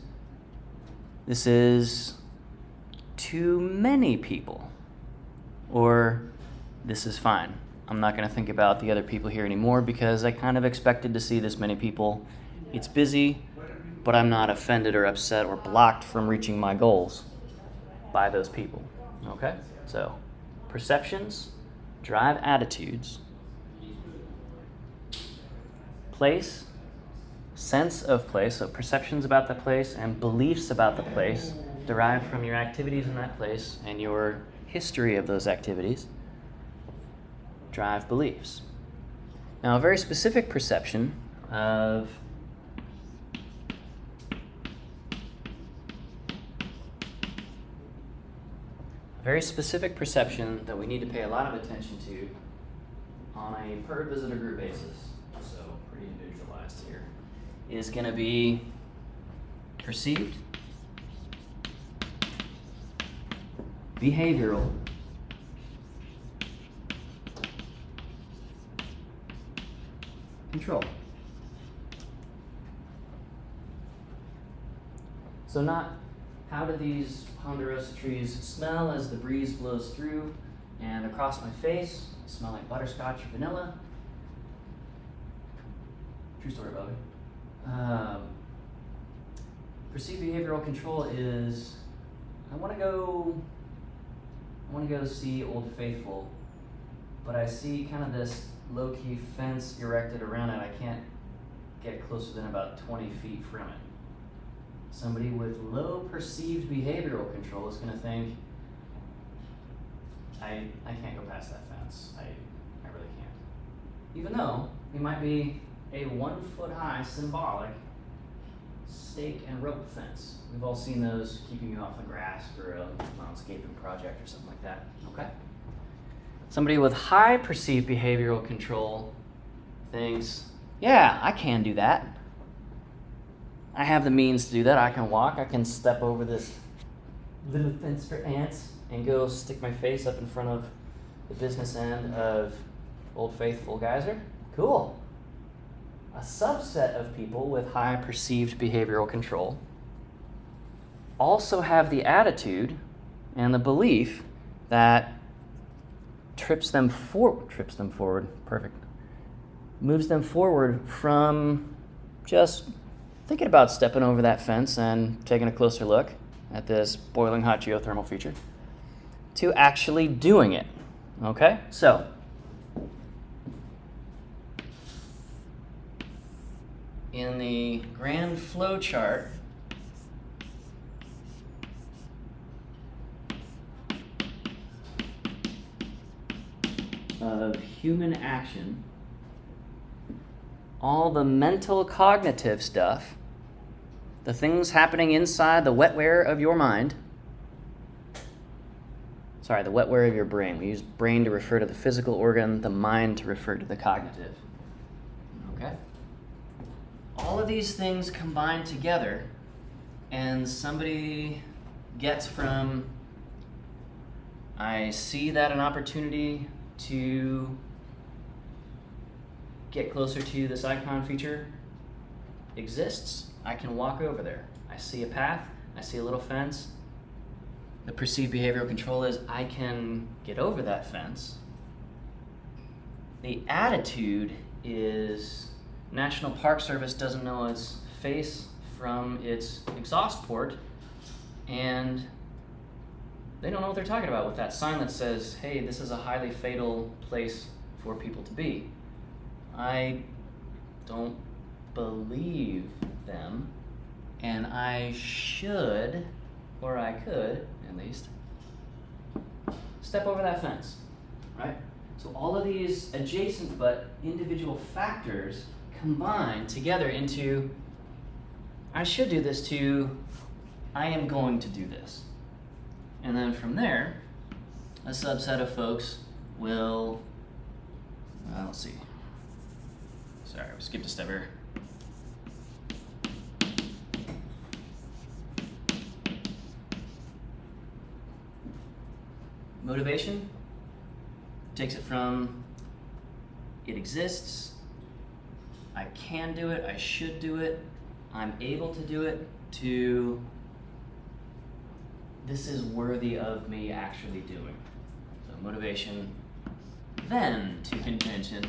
this is too many people, or this is fine. I'm not going to think about the other people here anymore because I kind of expected to see this many people. It's busy, but I'm not offended or upset or blocked from reaching my goals by those people. Okay? So, perceptions drive attitudes. Place, sense of place, so perceptions about the place and beliefs about the place derived from your activities in that place and your history of those activities drive beliefs. Now, a very specific perception of that we need to pay a lot of attention to on a per visitor group basis, so pretty individualized here, is going to be perceived behavioral control. So not how do these ponderosa trees smell as the breeze blows through and across my face, smell like butterscotch or vanilla. True story, Bobby. Perceived behavioral control is I want to go see Old Faithful, but I see kind of this low-key fence erected around it. I can't get closer than about 20 feet from it. Somebody with low perceived behavioral control is going to think, I can't go past that fence. I really can't. Even though it might be a 1 foot high symbolic stake and rope fence. We've all seen those keeping you off the grass for a landscaping project or something like that. Okay? Somebody with high perceived behavioral control thinks, yeah, I can do that. I have the means to do that. I can walk. I can step over this little fence for ants and go stick my face up in front of the business end of Old Faithful Geyser. Cool. A subset of people with high perceived behavioral control also have the attitude and the belief that moves them forward from just thinking about stepping over that fence and taking a closer look at this boiling hot geothermal feature to actually doing it. Okay? So, in the grand flow chart of human action, all the mental cognitive stuff, the things happening inside the wetware of your mind, Sorry, the wetware of your brain. We use brain to refer to the physical organ, the mind to refer to the cognitive. Okay? All of these things combine together, and somebody gets from, I see that an opportunity to get closer to this icon feature exists, I can walk over there. I see a path, I see a little fence. The perceived behavioral control is I can get over that fence. The attitude is National Park Service doesn't know its face from its exhaust port, and they don't know what they're talking about with that sign that says, hey, this is a highly fatal place for people to be. I don't believe them, and I should, or I could, at least, step over that fence, right? So all of these adjacent but individual factors combine together into, I should do this, to, I am going to do this. And then from there, a subset of folks will, let's see. Sorry, we skipped a step here. Motivation takes it from it exists, I can do it, I should do it, I'm able to do it, to this is worthy of me actually doing. So motivation, then to intention.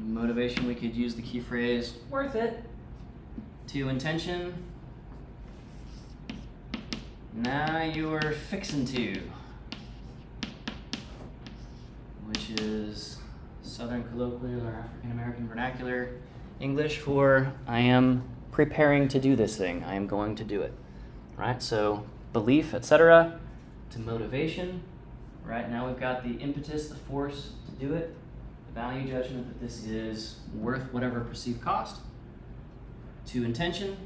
Motivation, we could use the key phrase, worth it. To intention, now you're fixin' to, which is Southern colloquial or African American vernacular English for I am preparing to do this thing, I am going to do it, right? So belief, etc., to motivation, right? Now we've got the impetus, the force to do it, the value judgment that this is worth whatever perceived cost, to intention,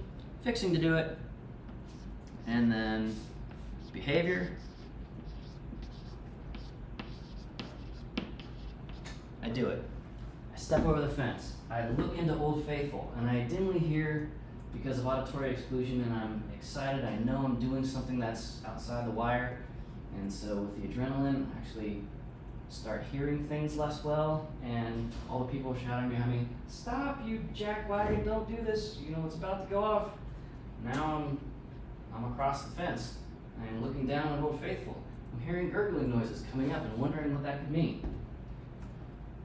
fixing to do it, and then behavior. I do it. I step over the fence. I look into Old Faithful, and I dimly hear because of auditory exclusion, and I'm excited. I know I'm doing something that's outside the wire, and so with the adrenaline, I actually start hearing things less well, and all the people shouting behind me, "Stop, you jackwagon, don't do this, you know, it's about to go off." Now I'm across the fence, and I'm looking down at Old Faithful. I'm hearing gurgling noises coming up and wondering what that could mean.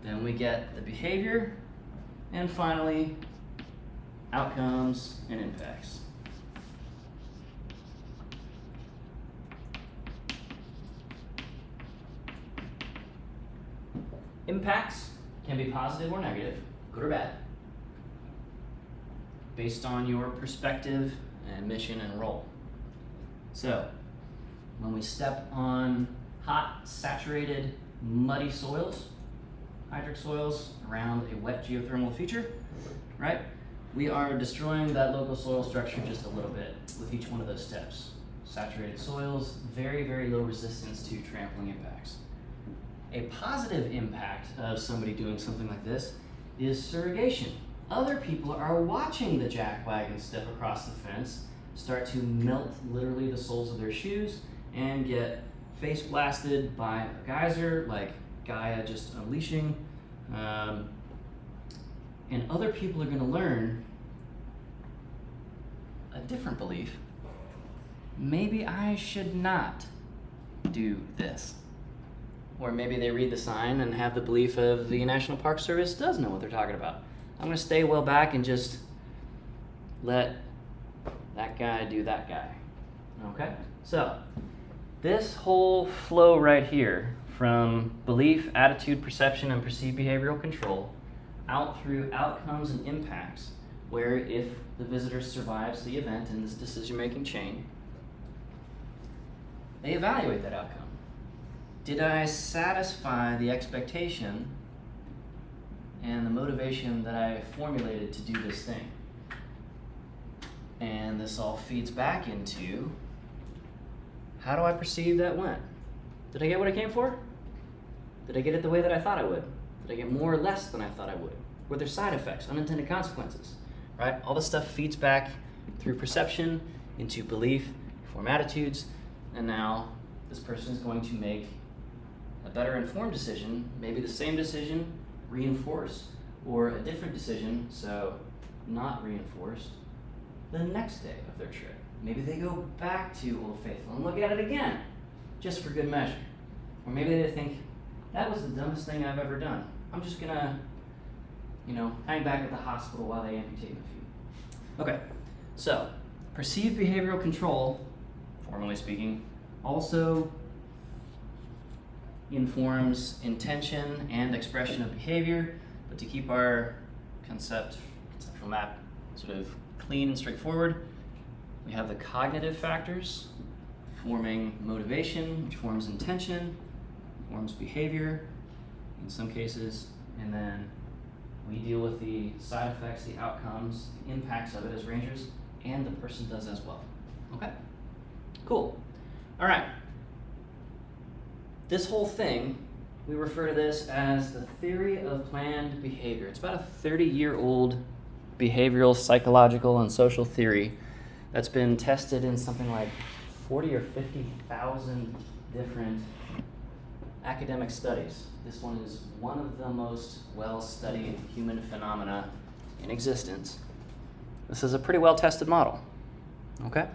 Then we get the behavior, and finally, outcomes and impacts. Impacts can be positive or negative, good or bad, based on your perspective and mission and role. So, when we step on hot, saturated, muddy soils, hydric soils around a wet geothermal feature, right? We are destroying that local soil structure just a little bit with each one of those steps. Saturated soils, very, very low resistance to trampling impacts. A positive impact of somebody doing something like this is surrogation. Other people are watching the jackwagon step across the fence, start to melt literally the soles of their shoes, and get face blasted by a geyser like Gaia just unleashing. And other people are going to learn a different belief. Maybe I should not do this. Or maybe they read the sign and have the belief of the National Park Service does know what they're talking about. I'm going to stay well back and just let that guy do that guy. Okay? So, this whole flow right here from belief, attitude, perception, and perceived behavioral control out through outcomes and impacts, where if the visitor survives the event in this decision-making chain, they evaluate that outcome. Did I satisfy the expectation and the motivation that I formulated to do this thing. And this all feeds back into, how do I perceive that went? Did I get what I came for? Did I get it the way that I thought I would? Did I get more or less than I thought I would? Were there side effects, unintended consequences, right? All this stuff feeds back through perception into belief, form attitudes, and now this person is going to make a better informed decision, maybe the same decision reinforced, or a different decision, so not reinforced, the next day of their trip. Maybe they go back to Old Faithful and look at it again, just for good measure. Or maybe they think, that was the dumbest thing I've ever done. I'm just gonna, hang back at the hospital while they amputate my feet. Okay, so perceived behavioral control, formally speaking, also informs intention and expression of behavior, but to keep our conceptual map sort of clean and straightforward, we have the cognitive factors forming motivation, which forms intention, forms behavior in some cases, and then we deal with the side effects, the outcomes, the impacts of it as rangers, and the person does as well. Okay? Cool. All right. This whole thing, we refer to this as the theory of planned behavior. It's about a 30-year-old behavioral, psychological, and social theory that's been tested in something like 40 or 50,000 different academic studies. This one is one of the most well-studied human phenomena in existence. This is a pretty well-tested model, okay?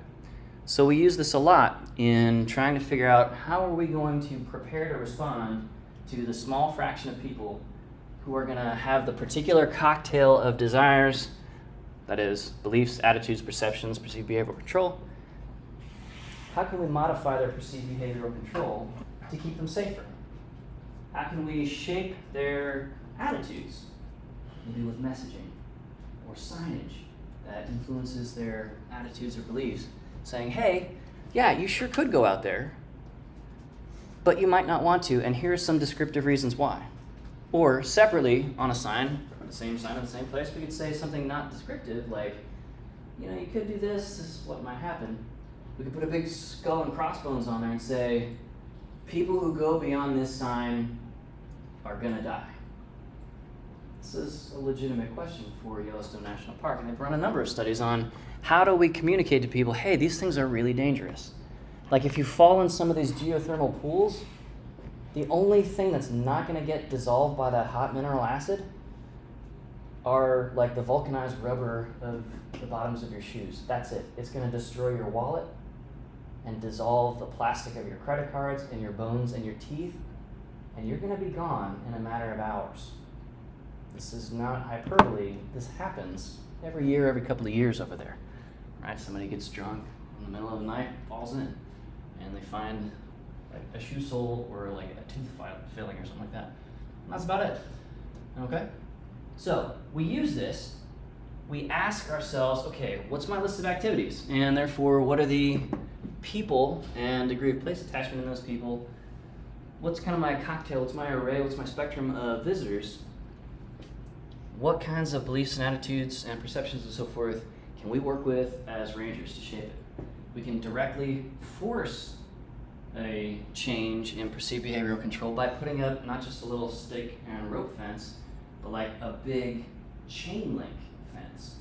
So we use this a lot in trying to figure out how are we going to prepare to respond to the small fraction of people who are gonna have the particular cocktail of desires, that is, beliefs, attitudes, perceptions, perceived behavioral control. How can we modify their perceived behavioral control to keep them safer? How can we shape their attitudes, maybe with messaging or signage that influences their attitudes or beliefs, saying, hey, yeah, you sure could go out there, but you might not want to, and here are some descriptive reasons why. Or separately, on a sign, the same sign in the same place, we could say something not descriptive, like, you could do this is what might happen. We could put a big skull and crossbones on there and say, people who go beyond this sign are gonna die. This is a legitimate question for Yellowstone National Park, and they've run a number of studies on how do we communicate to people, hey, these things are really dangerous. Like if you fall in some of these geothermal pools, the only thing that's not gonna get dissolved by that hot mineral acid are like the vulcanized rubber of the bottoms of your shoes. That's it. It's gonna destroy your wallet and dissolve the plastic of your credit cards and your bones and your teeth, and you're gonna be gone in a matter of hours. This is not hyperbole. This happens every year, every couple of years over there, right? Somebody gets drunk in the middle of the night, falls in, and they find like a shoe sole or like a tooth filling or something like that. And that's about it, okay? So we use this, we ask ourselves, okay, what's my list of activities? And therefore, what are the people and degree of place attachment in those people? What's kind of my cocktail, what's my array, what's my spectrum of visitors? What kinds of beliefs and attitudes and perceptions and so forth can we work with as rangers to shape it? We can directly force a change in perceived behavioral control by putting up not just a little stake and rope fence, but like a big chain link fence.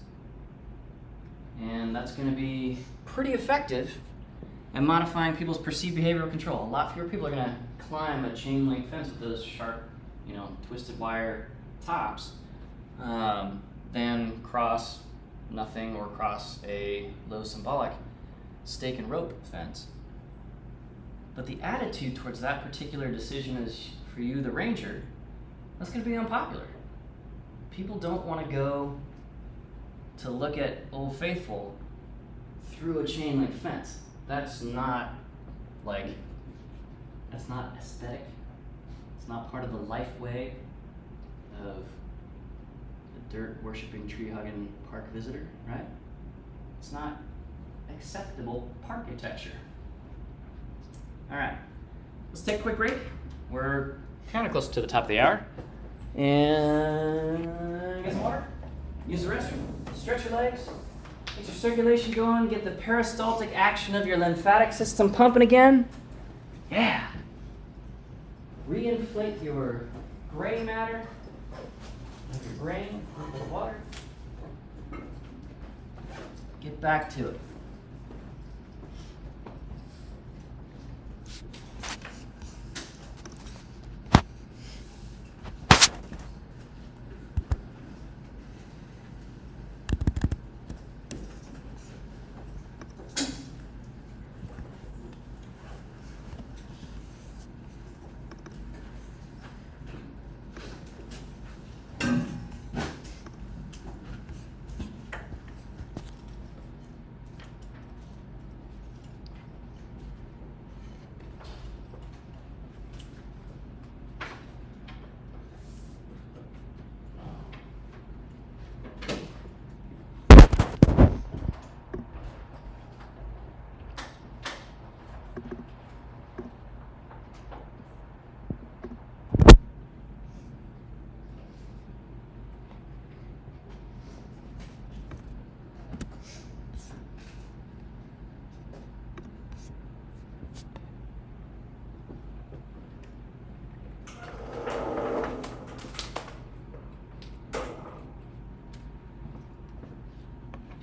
And that's gonna be pretty effective at modifying people's perceived behavioral control. A lot fewer people are gonna climb a chain link fence with those sharp, twisted wire tops than cross nothing or cross a low symbolic stake and rope fence. But the attitude towards that particular decision is, for you, the ranger, that's going to be unpopular. People don't want to go to look at Old Faithful through a chain link fence. That's not aesthetic. It's not part of the life way of the dirt worshipping, tree hugging park visitor, right? It's not acceptable park architecture. All right, let's take a quick break. We're kind of close to the top of the hour. And get some water. Use the restroom. Stretch your legs. Get your circulation going. Get the peristaltic action of your lymphatic system pumping again. Yeah. Reinflate your gray matter of your brain with water. Get back to it.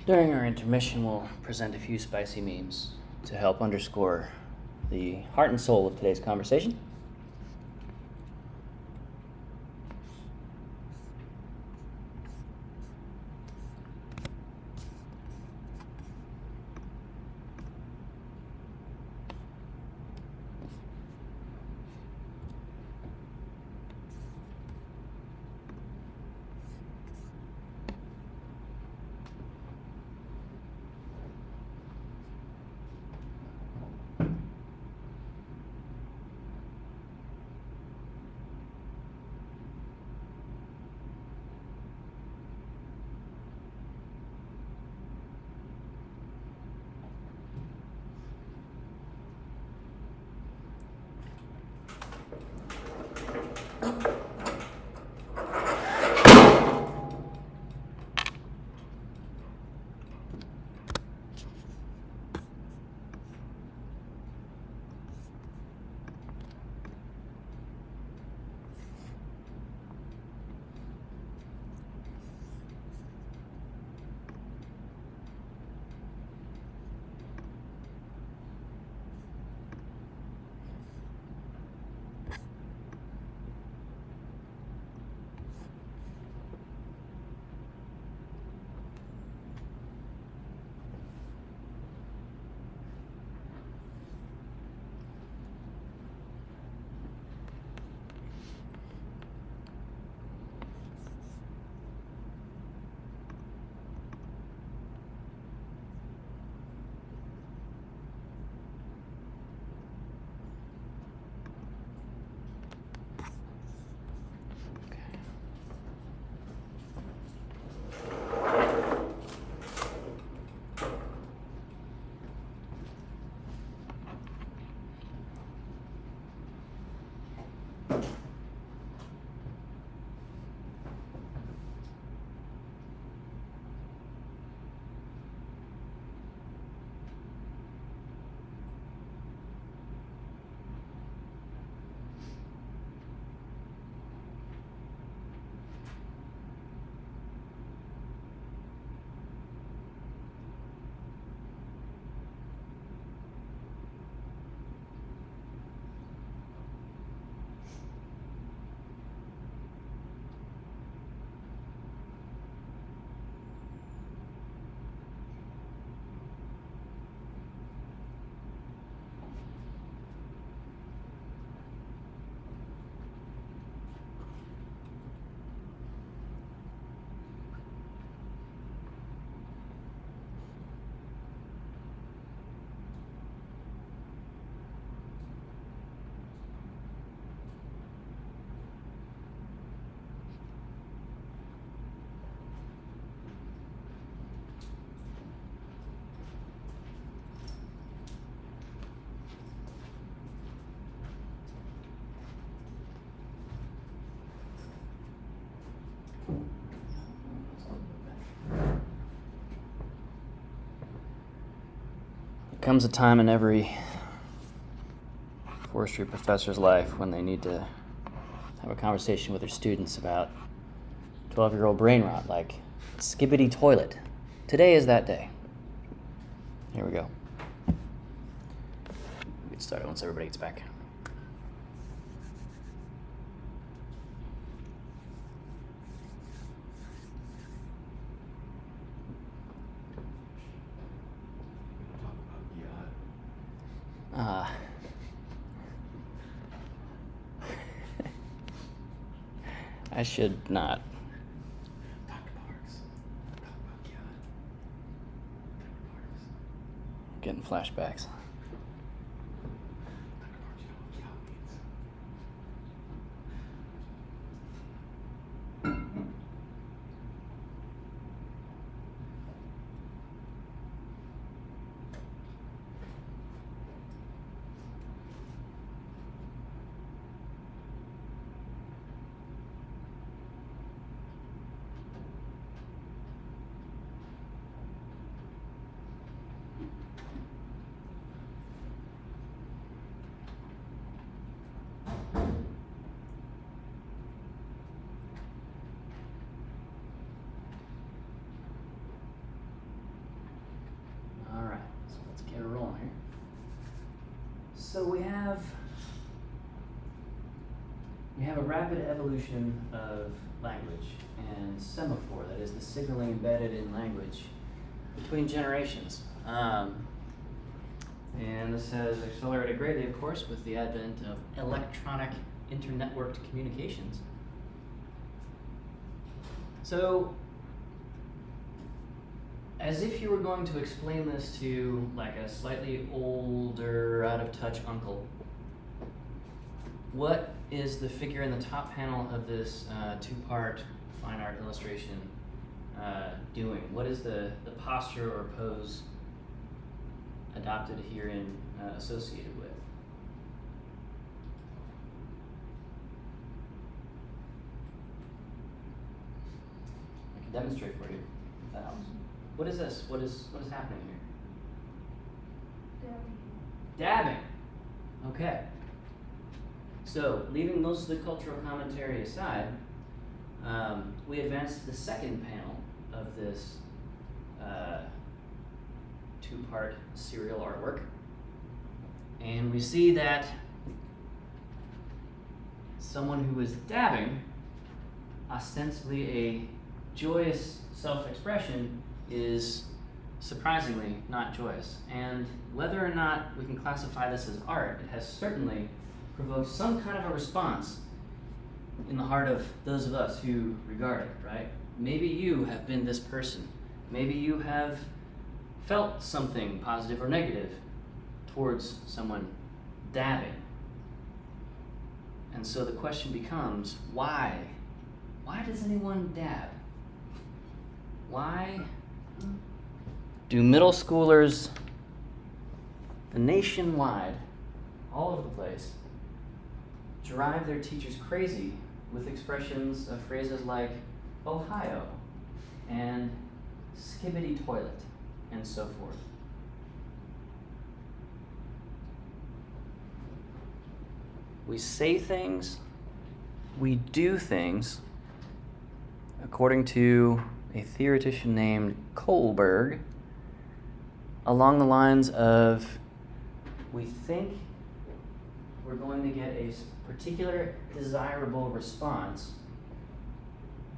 During our intermission, we'll present a few spicy memes to help underscore the heart and soul of today's conversation. comes a time in every forestry professor's life when they need to have a conversation with their students about 12-year-old brain rot, like skibbity toilet. Today is that day. Here we go. We'll get started once everybody gets back. I should not. Dr. Parks. Talk about Giat. Dr. Parks. Getting flashbacks. Dr. Parks, you know what Giat means? All right, so let's get rolling here. So we have a rapid evolution of language and semaphore, that is the signaling embedded in language between generations. And this has accelerated greatly, of course, with the advent of electronic internetworked communications. So, as if you were going to explain this to like a slightly older, out of touch uncle, what is the figure in the top panel of this two-part fine art illustration doing? What is the posture or pose adopted herein associated with? I can demonstrate for you if that helps. What is this? What is happening here? Dabbing. Okay. So, leaving most of the cultural commentary aside, we advance to the second panel of this two-part serial artwork. And we see that someone who is dabbing, ostensibly a joyous self-expression, is surprisingly not joyous. And whether or not we can classify this as art, it has certainly provoked some kind of a response in the heart of those of us who regard it, right? Maybe you have been this person. Maybe you have felt something positive or negative towards someone dabbing. And so the question becomes, why? Why does anyone dab? Why do middle schoolers nationwide, all over the place, drive their teachers crazy with expressions of phrases like Ohio and skibbity toilet and so forth? We say things, we do things, according to a theoretician named Kohlberg, along the lines of, we think we're going to get a particular desirable response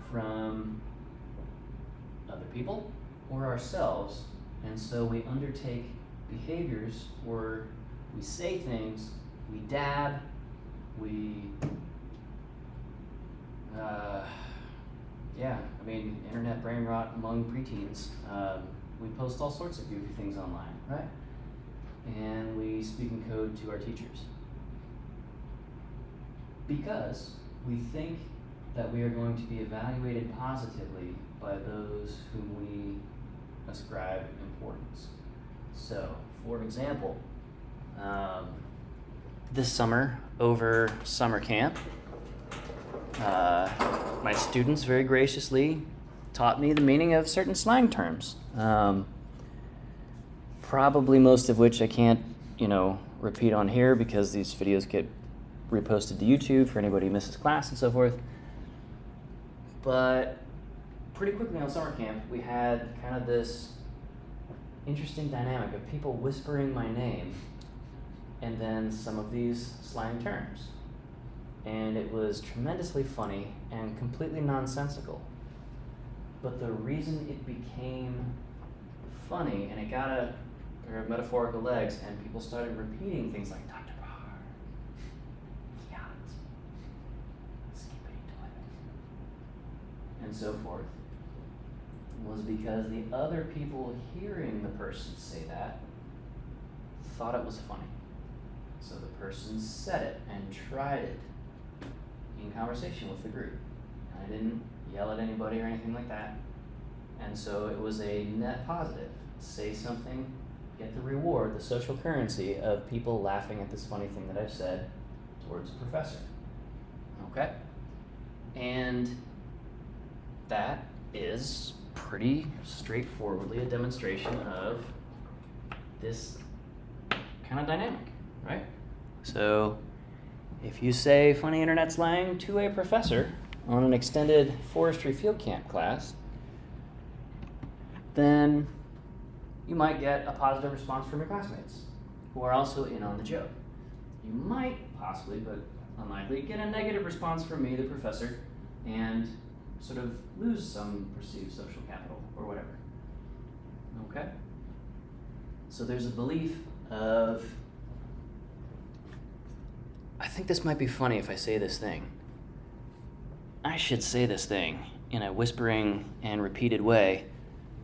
from other people or ourselves, and so we undertake behaviors or we say things, we dab, internet brain rot among preteens. We post all sorts of goofy things online, right? And we speak in code to our teachers. Because we think that we are going to be evaluated positively by those whom we ascribe importance. So, for example, this summer, over summer camp, my students very graciously taught me the meaning of certain slang terms. probably most of which I can't, repeat on here because these videos get reposted to YouTube for anybody who misses class and so forth. But pretty quickly on summer camp, we had kind of this interesting dynamic of people whispering my name and then some of these slang terms. And it was tremendously funny and completely nonsensical. But the reason it became funny and it got a pair of metaphorical legs and people started repeating things like Dr. Barr, yacht, skippity toilet, and so forth, was because the other people hearing the person say that thought it was funny. So the person said it and tried it in conversation with the group. I didn't yell at anybody or anything like that. And so it was a net positive. Say something, get the reward, the social currency of people laughing at this funny thing that I've said towards a professor. Okay? And that is pretty straightforwardly a demonstration of this kind of dynamic, right? So if you say funny internet slang to a professor on an extended forestry field camp class, then you might get a positive response from your classmates who are also in on the joke. You might possibly, but unlikely, get a negative response from me, the professor, and sort of lose some perceived social capital or whatever. Okay? So there's a belief of, I think this might be funny if I say this thing. I should say this thing in a whispering and repeated way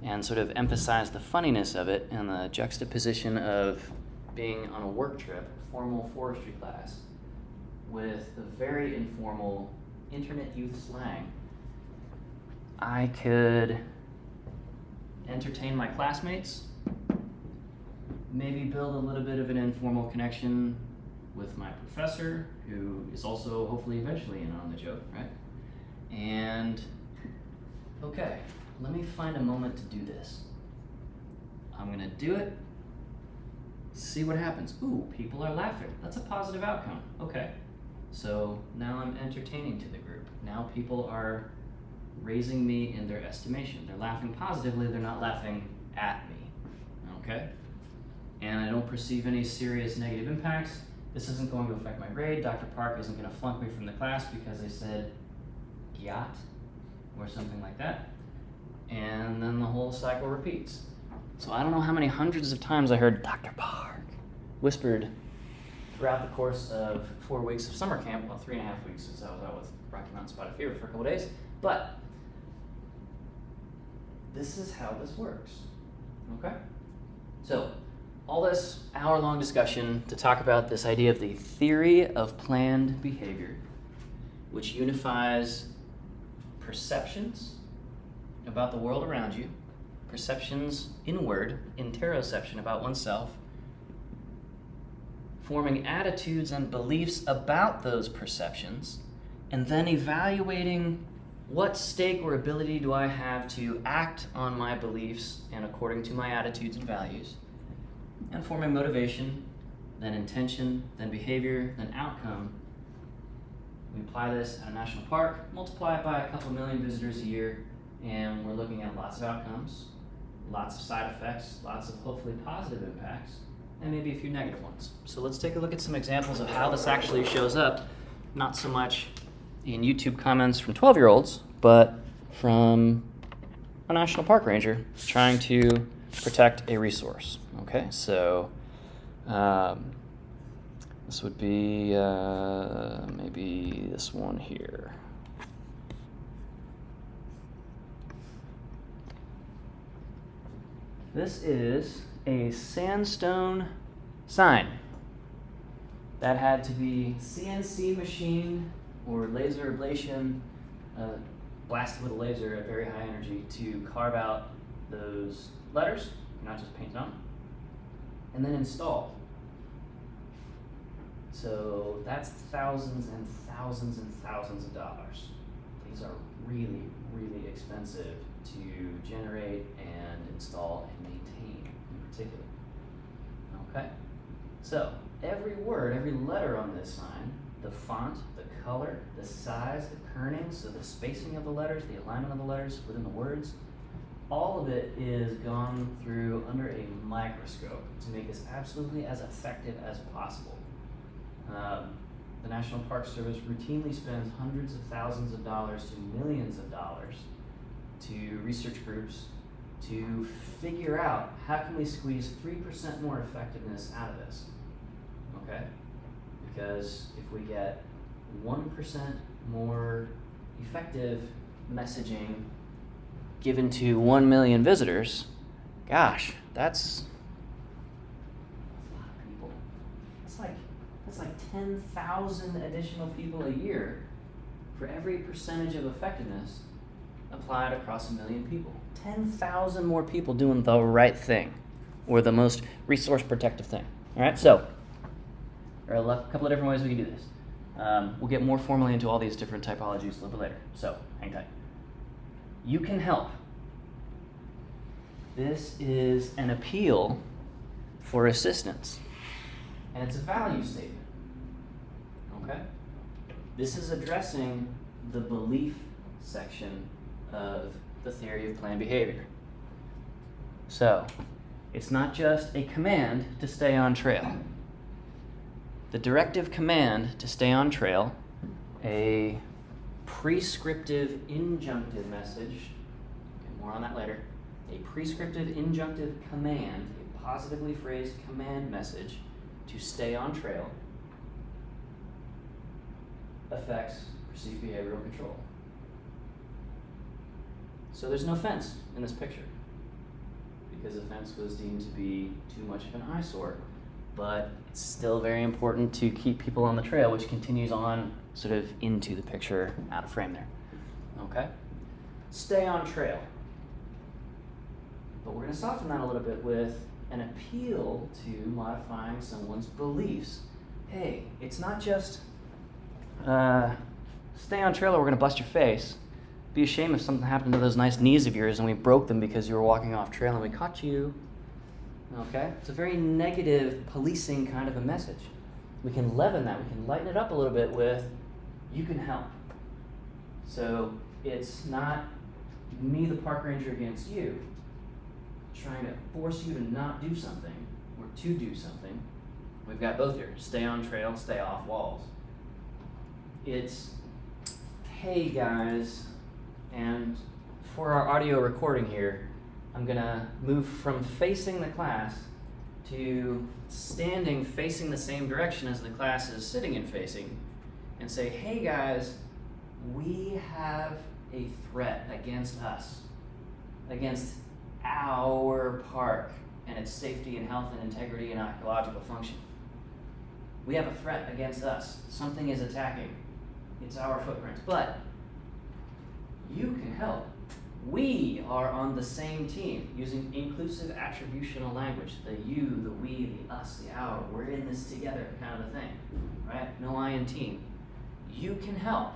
and sort of emphasize the funniness of it and the juxtaposition of being on a work trip, formal forestry class, with the very informal internet youth slang. I could entertain my classmates, maybe build a little bit of an informal connection with my professor, who is also hopefully eventually in on the joke, right? And, okay, let me find a moment to do this. I'm gonna do it, see what happens. Ooh, people are laughing. That's a positive outcome. Okay, so now I'm entertaining to the group. Now people are raising me in their estimation. They're laughing positively, they're not laughing at me, okay? And I don't perceive any serious negative impacts. This isn't going to affect my grade. Dr. Park isn't gonna flunk me from the class because I said yacht or something like that. And then the whole cycle repeats. So I don't know how many hundreds of times I heard Dr. Park whispered throughout the course of 4 weeks of summer camp, well, 3.5 weeks since I was out with Rocky Mountain Spotted Fever for a couple days, but this is how this works, okay? So, all this hour-long discussion to talk about this idea of the theory of planned behavior, which unifies perceptions about the world around you, perceptions inward, interoception about oneself, forming attitudes and beliefs about those perceptions, and then evaluating what stake or ability do I have to act on my beliefs and according to my attitudes and values, and forming motivation, then intention, then behavior, then outcome. We apply this at a national park, multiply it by a couple million visitors a year, and we're looking at lots of outcomes, lots of side effects, lots of hopefully positive impacts, and maybe a few negative ones. So let's take a look at some examples of how this actually shows up, not so much in YouTube comments from 12-year-olds, but from a national park ranger trying to protect a resource. Okay, so this would be maybe this one here. This is a sandstone sign that had to be CNC machined or laser ablation, blasted with a laser at very high energy to carve out those letters, not just paint on, and then installed. So that's thousands and thousands and thousands of dollars. These are really, really expensive to generate and install and maintain in particular. Okay? So, every word, every letter on this sign, the font, the color, the size, the kerning, so the spacing of the letters, the alignment of the letters within the words, all of it is gone through under a microscope to make this absolutely as effective as possible. The National Park Service routinely spends hundreds of thousands of dollars to millions of dollars to research groups to figure out how can we squeeze 3% more effectiveness out of this, okay? Because if we get 1% more effective messaging given to 1 million visitors, gosh, that's a lot of people. That's like 10,000 additional people a year for every percentage of effectiveness applied across 1 million people. 10,000 more people doing the right thing, or the most resource protective thing. All right, so there are a couple of different ways we can do this. We'll get more formally into all these different typologies a little bit later, so hang tight. You can help. This is an appeal for assistance, and it's a value statement. Okay? This is addressing the belief section of the theory of planned behavior. So, it's not just a command to stay on trail. The directive command to stay on trail, a prescriptive injunctive message, okay, more on that later, a prescriptive injunctive command, a positively phrased command message to stay on trail, affects perceived behavioral control. So there's no fence in this picture because the fence was deemed to be too much of an eyesore, but it's still very important to keep people on the trail, which continues on sort of into the picture, out of frame there. Okay? Stay on trail. But we're going to soften that a little bit with an appeal to modifying someone's beliefs. Hey, it's not just stay on trail or we're going to bust your face. Be a shame if something happened to those nice knees of yours and we broke them because you were walking off trail and we caught you. Okay? It's a very negative policing kind of a message. We can leaven that. We can lighten it up a little bit with, you can help. So it's not me, the park ranger, against you, trying to force you to not do something or to do something. We've got both here. Stay on trail, stay off walls. It's, hey guys, and for our audio recording here, I'm gonna move from facing the class to standing facing the same direction as the class is sitting and facing and say, hey guys, we have a threat against us, against our park and its safety and health and integrity and ecological function. We have a threat against us. Something is attacking. It's our footprints. But you can help. We are on the same team using inclusive attributional language. The you, the we, the us, the our. We're in this together kind of a thing. Right? No I in team. You can help.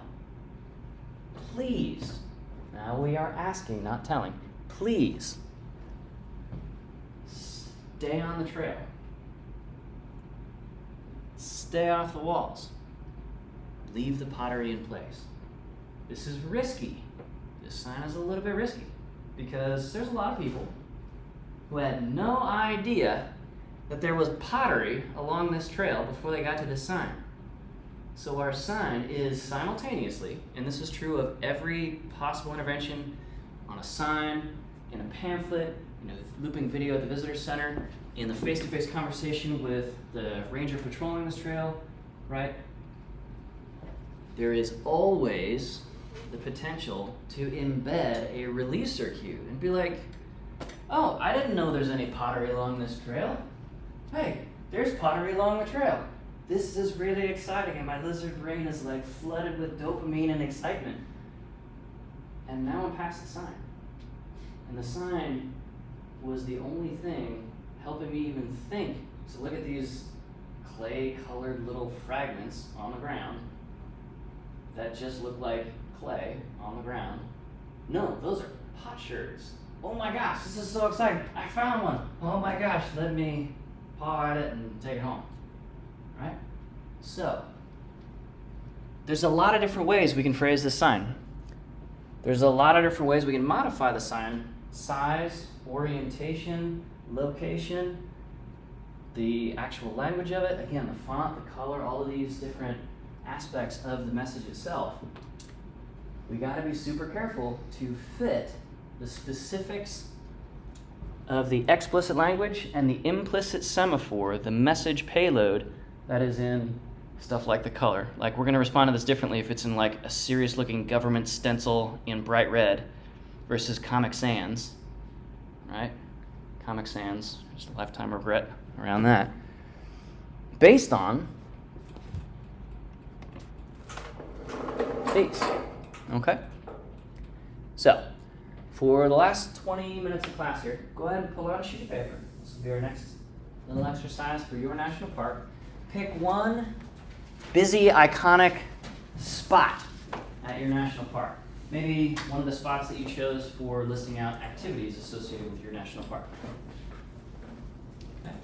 Please. Now we are asking, not telling. Please. Stay on the trail. Stay off the walls. Leave the pottery in place. This is risky. This sign is a little bit risky because there's a lot of people who had no idea that there was pottery along this trail before they got to this sign. So our sign is simultaneously, and this is true of every possible intervention on a sign, in a pamphlet, in a looping video at the visitor center, in the face-to-face conversation with the ranger patrolling this trail, right? There is always the potential to embed a releaser cue and be like, oh, I didn't know there's any pottery along this trail. Hey, there's pottery along the trail. This is really exciting, and my lizard brain is like flooded with dopamine and excitement. And now I'm past the sign. And the sign was the only thing helping me even think. So look at these clay-colored little fragments on the ground that just look like clay on the ground. No, those are potsherds. Oh my gosh, this is so exciting. I found one. Oh my gosh, let me paw at it and take it home. Right? So, there's a lot of different ways we can phrase this sign. There's a lot of different ways we can modify the sign. Size, orientation, location, the actual language of it, again, the font, the color, all of these different aspects of the message itself. We gotta be super careful to fit the specifics of the explicit language and the implicit semaphore, the message payload that is in stuff like the color. Like, we're gonna respond to this differently if it's in like a serious looking government stencil in bright red versus Comic Sans, right? Comic Sans, just a lifetime regret around that. Based on these, okay? So, for the last 20 minutes of class here, go ahead and pull out a sheet of paper. This will be our next little exercise for your national park. Pick one busy, iconic spot at your national park. Maybe one of the spots that you chose for listing out activities associated with your national park. Okay.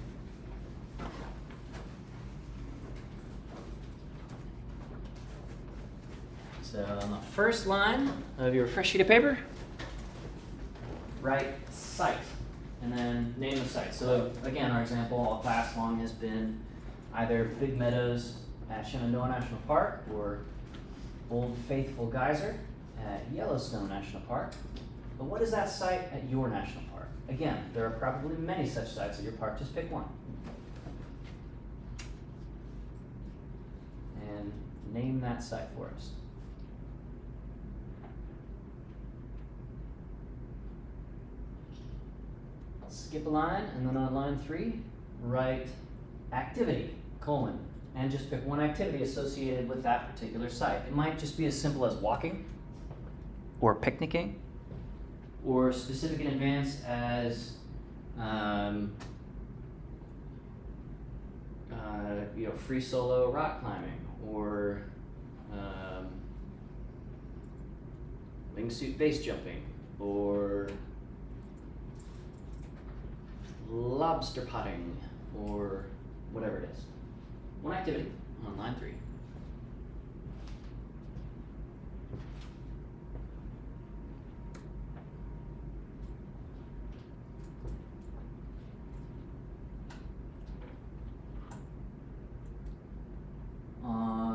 So on the first line of your fresh sheet of paper, write site, and then name the site. So again, our example all class long has been either Big Meadows at Shenandoah National Park or Old Faithful Geyser at Yellowstone National Park. But what is that site at your national park? Again, there are probably many such sites at your park. Just pick one. And name that site for us. Skip a line, and then on line 3, write activity, colon, and just pick one activity associated with that particular site. It might just be as simple as walking, or picnicking, or specific in advance as free solo rock climbing, or wingsuit base jumping, or lobster potting, or whatever it is. One activity on line 3.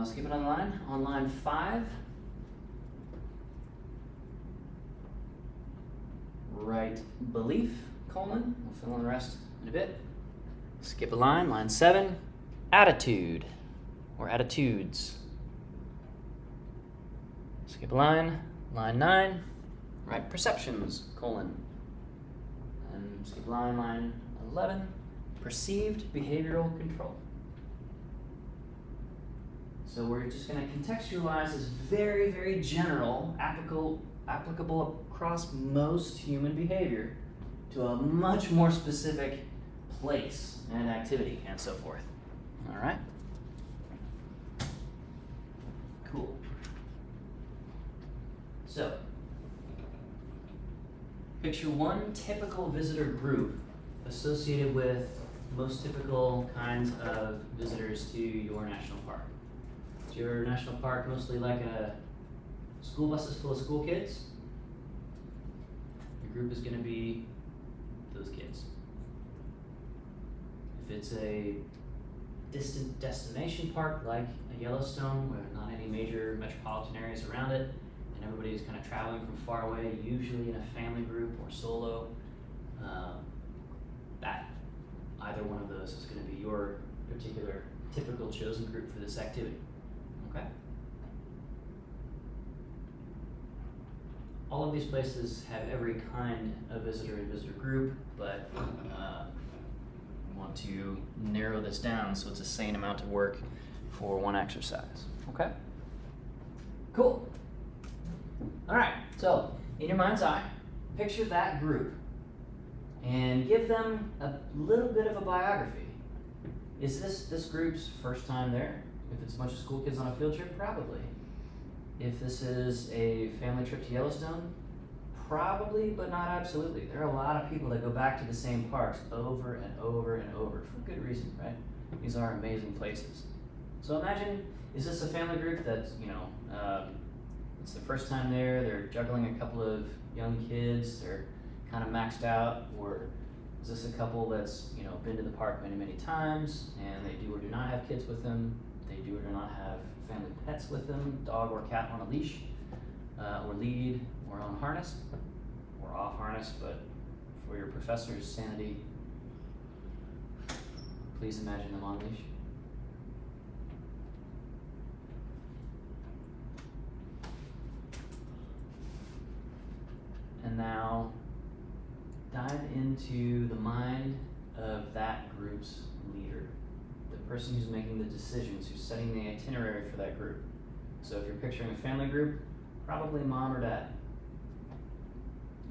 Skip it on the line. On line 5, write belief, colon. We'll fill in the rest in a bit. Skip a line. Line 7, attitude, or attitudes. Skip a line. Line 9, write perceptions, colon. And skip a line. Line 11, perceived behavioral control. So we're just going to contextualize this very, very general, applicable across most human behavior to a much more specific place and activity and so forth. All right? Cool. So, picture one typical visitor group associated with most typical kinds of visitors to your national park. Is your national park mostly like a school buses full of school kids? Your group is going to be those kids. If it's a distant destination park like a Yellowstone, where not any major metropolitan areas around it, and everybody's kind of traveling from far away, usually in a family group or solo, that either one of those is going to be your particular typical chosen group for this activity. Okay? All of these places have every kind of visitor and visitor group, but we want to narrow this down so it's a sane amount of work for one exercise. Okay? Cool. All right, so in your mind's eye, picture that group and give them a little bit of a biography. Is this group's first time there? If it's a bunch of school kids on a field trip, probably. If this is a family trip to Yellowstone, Probably, but not absolutely. There are a lot of people that go back to the same parks over and over and over for good reason, right? These are amazing places. So imagine, is this a family group that's, it's their first time there, they're juggling a couple of young kids, they're kind of maxed out, or is this a couple that's, been to the park many, many times, and they do or do not have kids with them, they do or do not have family pets with them, dog or cat on a leash, or lead, or on harness, or off harness, but for your professor's sanity, please imagine them on leash. And now, dive into the mind of that group's leader, the person who's making the decisions, who's setting the itinerary for that group. So if you're picturing a family group, probably mom or dad.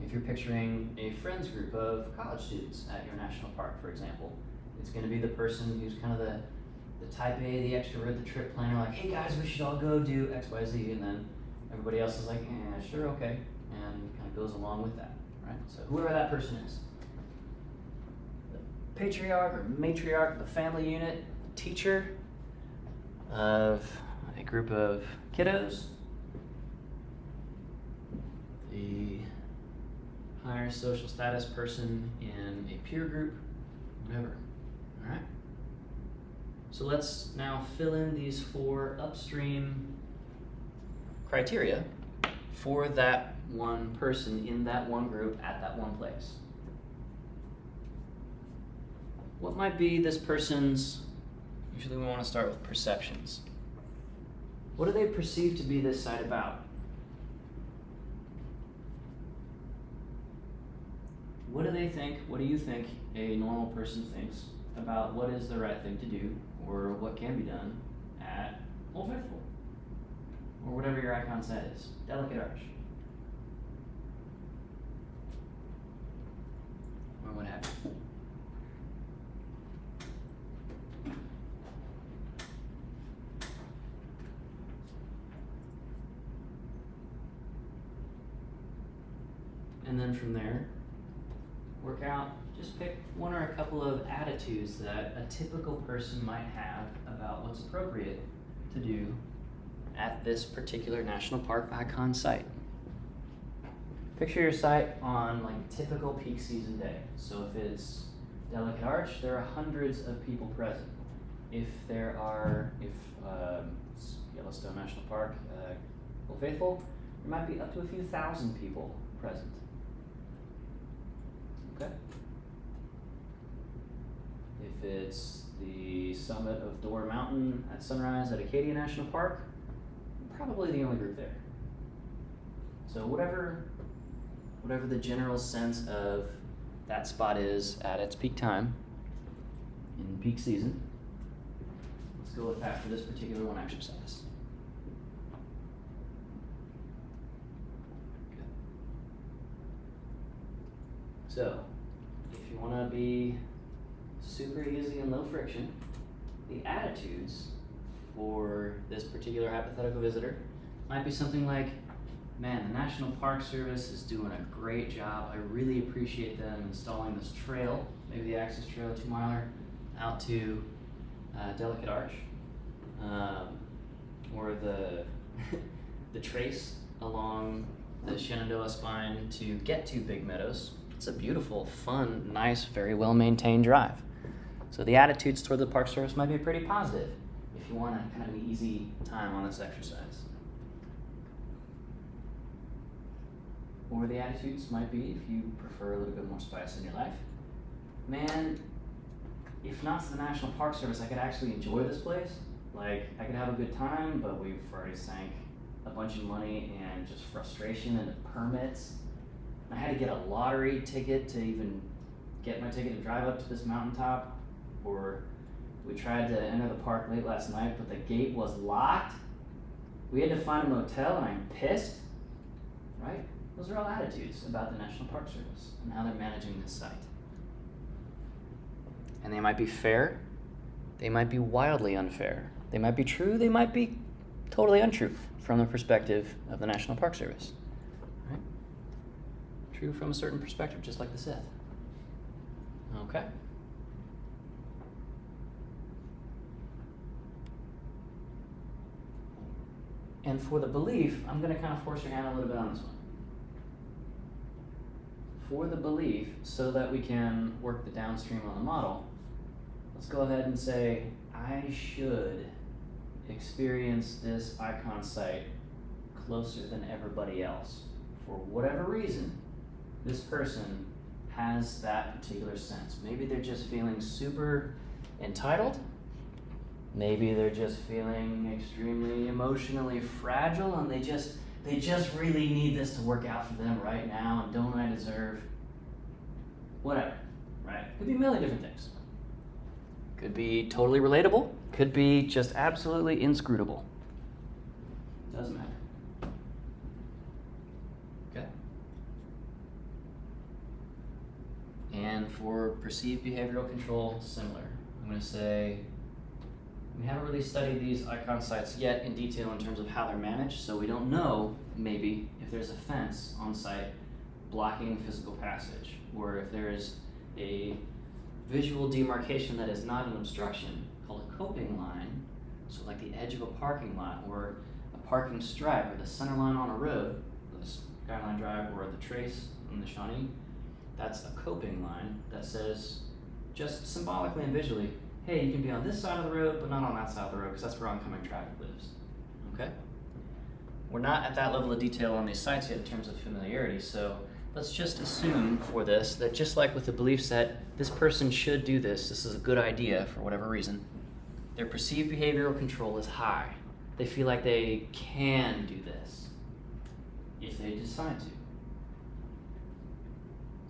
If you're picturing a friends group of college students at your national park, for example, it's going to be the person who's kind of the type A, the extrovert, the trip planner, like, hey guys, we should all go do X, Y, Z, and then everybody else is like, sure, okay, and kind of goes along with that, right? So whoever that person is, the patriarch or matriarch of the family unit, teacher of a group of kiddos, the higher social status person in a peer group, whatever, all right? So let's now fill in these 4 upstream criteria for that one person in that one group at that one place. What might be this person's, usually we want to start with perceptions. What do they perceive to be this site about? What do they think, what do you think a normal person thinks about what is the right thing to do or what can be done at Old Faithful? Or whatever your icon set is. Delicate Arch. Or what have you. And then from there, work out, just pick one or a couple of attitudes that a typical person might have about what's appropriate to do at this particular national park icon site. Picture your site on like a typical peak season day. So if it's Delicate Arch, there are hundreds of people present. If it's Yellowstone National Park, Old Faithful, there might be up to a few thousand people present. Okay. If it's the summit of Door Mountain at sunrise at Acadia National Park, probably the only group there. So whatever the general sense of that spot is at its peak time, in peak season, let's go with that for this particular one exercise. Okay. So, if you want to be super easy and low friction, the attitudes for this particular hypothetical visitor might be something like, man, the National Park Service is doing a great job. I really appreciate them installing this trail, maybe the access trail, 2-miler, out to Delicate Arch, or the the trace along the Shenandoah Spine to get to Big Meadows. It's a beautiful, fun, nice, very well-maintained drive. So the attitudes toward the Park Service might be pretty positive if you want a kind of an easy time on this exercise. Or the attitudes might be, if you prefer a little bit more spice in your life, man, if not for the National Park Service, I could actually enjoy this place. Like, I could have a good time, but we've already sank a bunch of money and just frustration and permits. I had to get a lottery ticket to even get my ticket to drive up to this mountaintop. Or we tried to enter the park late last night, but the gate was locked. We had to find a motel, and I'm pissed, right? Those are all attitudes about the National Park Service and how they're managing this site. And they might be fair, they might be wildly unfair. They might be true, they might be totally untrue from the perspective of the National Park Service. Right? true from a certain perspective, just like the Sith. Okay? And for the belief, I'm going to kind of force your hand a little bit on this one. For the belief, so that we can work the downstream on the model, let's go ahead and say, I should experience this icon site closer than everybody else. For whatever reason, this person has that particular sense. Maybe they're just feeling super entitled. Maybe they're just feeling extremely emotionally fragile and they just really need this to work out for them right now, and don't I deserve whatever, right? Could be a million different things. Could be totally relatable, could be just absolutely inscrutable. Doesn't matter. Okay. And for perceived behavioral control, similar. I'm going to say, we haven't really studied these icon sites yet in detail in terms of how they're managed, so we don't know, maybe, if there's a fence on site blocking physical passage, or if there is a visual demarcation that is not an obstruction, called a coping line, so like the edge of a parking lot, or a parking stripe, or the center line on a road, the Skyline Drive, or the Trace in the Shawnee, that's a coping line that says, just symbolically and visually, hey, you can be on this side of the road, but not on that side of the road, because that's where oncoming traffic lives. Okay? We're not at that level of detail on these sites yet in terms of familiarity, so let's just assume for this that just like with the belief set, this person should do this, this is a good idea for whatever reason, their perceived behavioral control is high. They feel like they can do this if they decide to.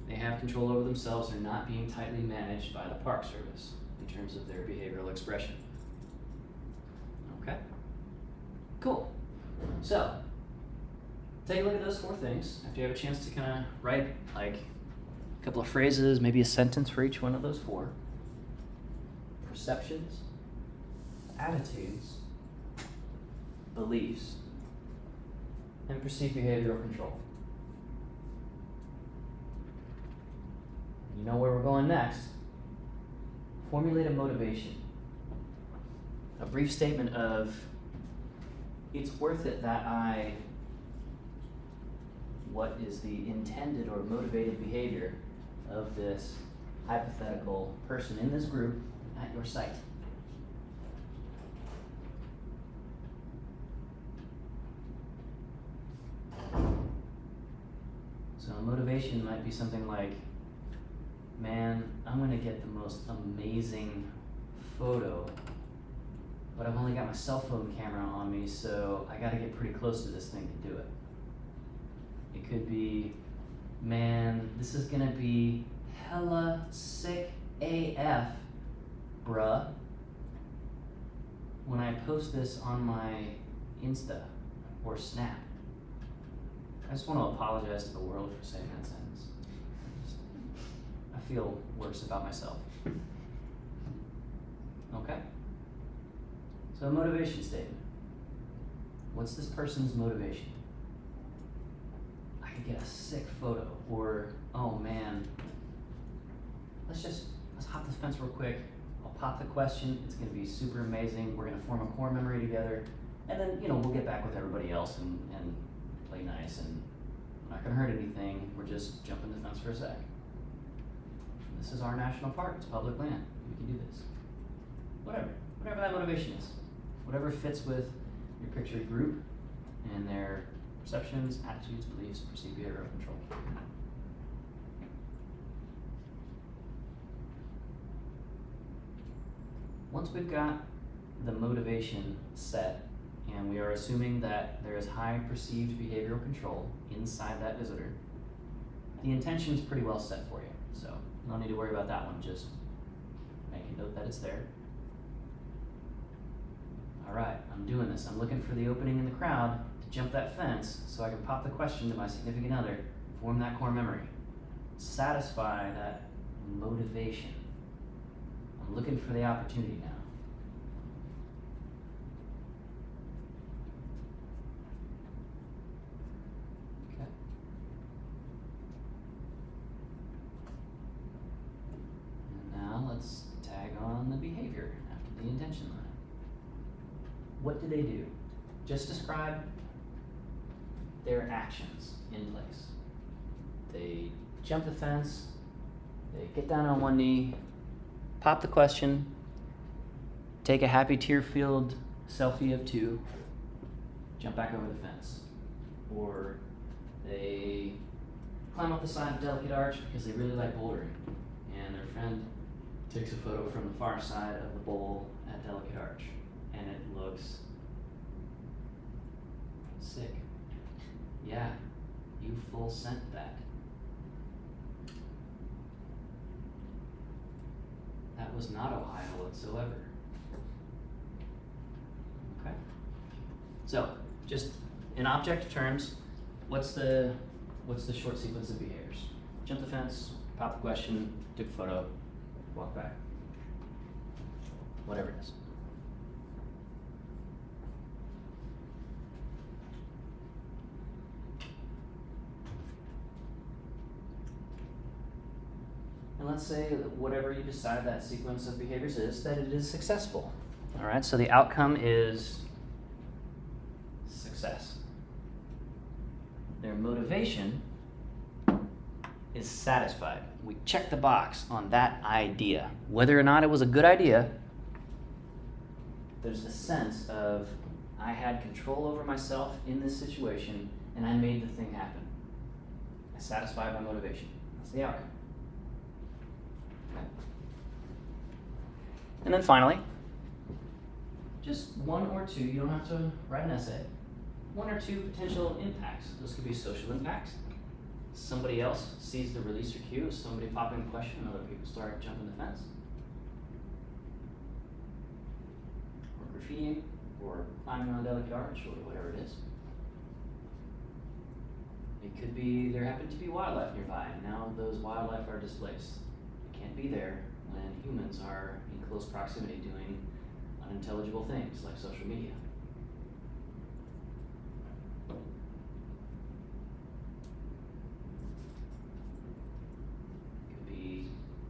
They have control over themselves, they're not being tightly managed by the Park Service in terms of their behavioral expression. Okay? Cool. So, take a look at those 4 things. After you have a chance to kind of write like a couple of phrases, maybe a sentence for each one of those 4. Perceptions, attitudes, beliefs, and perceived behavioral control. You know where we're going next. Formulate a motivation. A brief statement of, it's worth it that I, what is the intended or motivated behavior of this hypothetical person in this group at your site. So a motivation might be something like, man, I'm gonna get the most amazing photo, but I've only got my cell phone camera on me, so I gotta get pretty close to this thing to do it. It could be, man, this is gonna be hella sick AF, bruh, when I post this on my Insta or Snap. I just want to apologize to the world for saying that sentence. I feel worse about myself. Okay? So a motivation statement. What's this person's motivation? I could get a sick photo, or, oh man, let's hop this fence real quick. I'll pop the question, it's gonna be super amazing. We're gonna form a core memory together, and then, we'll get back with everybody else and play nice, and we're not gonna hurt anything. We're just jumping the fence for a sec. This is our national park, it's public land. We can do this. Whatever that motivation is. Whatever fits with your pictured group and their perceptions, attitudes, beliefs, perceived behavioral control. Once we've got the motivation set, and we are assuming that there is high perceived behavioral control inside that visitor, the intention is pretty well set for you, so no need to worry about that one, just make a note that it's there. Alright, I'm doing this. I'm looking for the opening in the crowd to jump that fence so I can pop the question to my significant other, form that core memory, satisfy that motivation. I'm looking for the opportunity now. Okay. what do they do? Just describe their actions in place. They jump the fence, they get down on one knee, pop the question, take a happy tear-filled selfie of two, jump back over the fence. Or they climb up the side of Delicate Arch because they really like bouldering, and their friend takes a photo from the far side of the bowl at Delicate Arch, and it looks sick. Yeah, you full sent that. That was not Ohio whatsoever. Okay. So, just in objective terms, what's the short sequence of behaviors? Jump the fence, pop the question, took a photo, walk back. Whatever it is. And let's say that whatever you decide that sequence of behaviors is, that it is successful. All right, so the outcome is success. Their motivation is satisfied. We check the box on that idea. Whether or not it was a good idea, there's a sense of I had control over myself in this situation and I made the thing happen. I satisfied my motivation. That's the outcome. Okay. And then finally, just one or two, you don't have to write an essay, one or two potential impacts. Those could be social impacts. Somebody else sees the releaser cue, somebody popping a question, and other people start jumping the fence. Or graffitiing, or climbing on Delicate Arch, or whatever it is. It could be there happened to be wildlife nearby, and now those wildlife are displaced. They can't be there when humans are in close proximity doing unintelligible things like social media.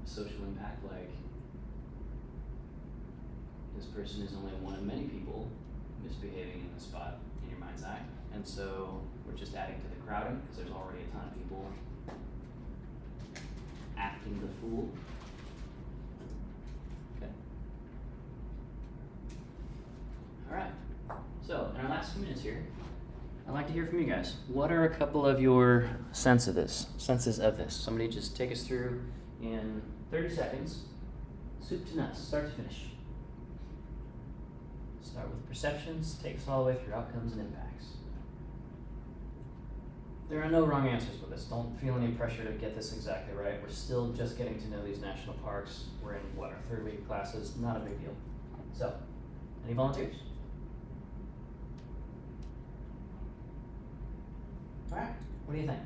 Social impact, like this person is only one of many people misbehaving in the spot in your mind's eye, and so we're just adding to the crowding because there's already a ton of people acting the fool. Okay. All right. So in our last few minutes here, I'd like to hear from you guys. What are a couple of your senses of this? Somebody just take us through in 30 seconds, soup to nuts, start to finish. Start with perceptions, take us all the way through outcomes and impacts. There are no wrong answers with this. Don't feel any pressure to get this exactly right. We're still just getting to know these national parks. We're in, our third week of classes, not a big deal. So, any volunteers? All right, what do you think?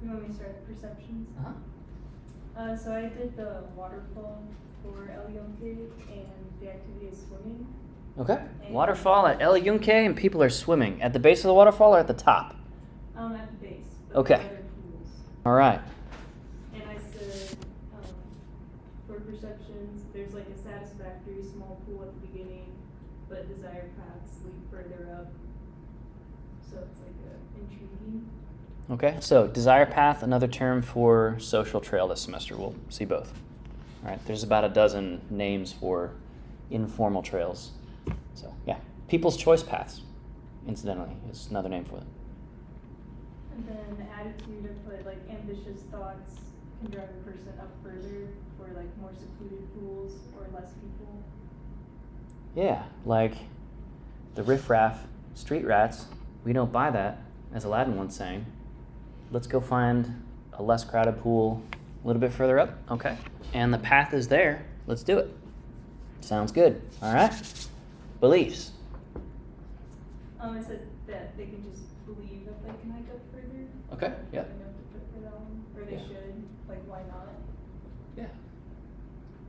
You want me to start with perceptions? Uh-huh. So I did the waterfall for El Yunque, and the activity is swimming. Okay. Waterfall at El Yunque, and people are swimming. At the base of the waterfall or at the top? At the base. But Okay. Other pools. All right. And I said, for perceptions, there's like a satisfactory small pool at the beginning, but desired paths lead further up. So it's like intriguing. Okay, so desire path, another term for social trail this semester. We'll see both. All right, there's about a dozen names for informal trails. So, yeah. People's choice paths, incidentally, is another name for them. And then the attitude of put like ambitious thoughts can drive a person up further for like more secluded pools or less people. Yeah, like the riffraff street rats, we don't buy that, as Aladdin once sang. Let's go find a less crowded pool a little bit further up. Okay. And the path is there. Let's do it. Sounds good. All right. Beliefs. I said that they can just believe that they can hike up further. Okay. Yeah. I know to put for that one. Or they Yeah. should. Like, why not? Yeah.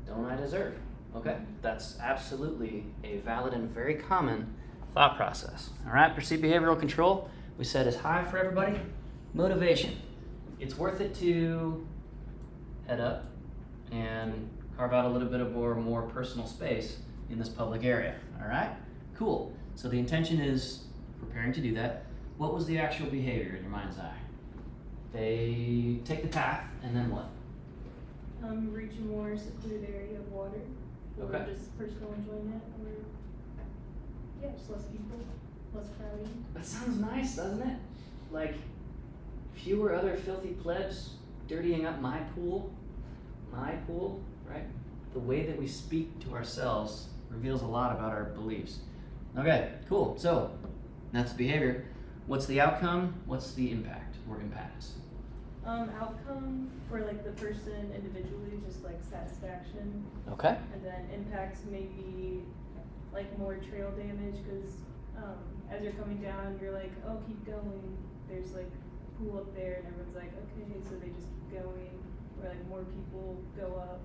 Don't I deserve? Okay. That's absolutely a valid and very common thought process. All right. Perceived behavioral control, we said is high for everybody. Motivation. It's worth it to head up and carve out a little bit of more personal space in this public area. All right. cool. So the intention is preparing to do that. What was the actual behavior in your mind's eye? They take the path, and then what? Reach a more secluded area of water, or Okay. just personal enjoyment, or, yeah, just less people, less crowding. That sounds nice, doesn't it? Like, fewer other filthy plebs dirtying up my pool, right? The way that we speak to ourselves reveals a lot about our beliefs. Okay, cool. So, that's the behavior. What's the outcome? What's the impact or impacts? Outcome for like the person individually, just like satisfaction, Okay. and then impacts maybe like more trail damage, cause, as you're coming down, you're like, oh, keep going, there's like a pool up there, and everyone's like, okay, so they just keep going, or like more people go up.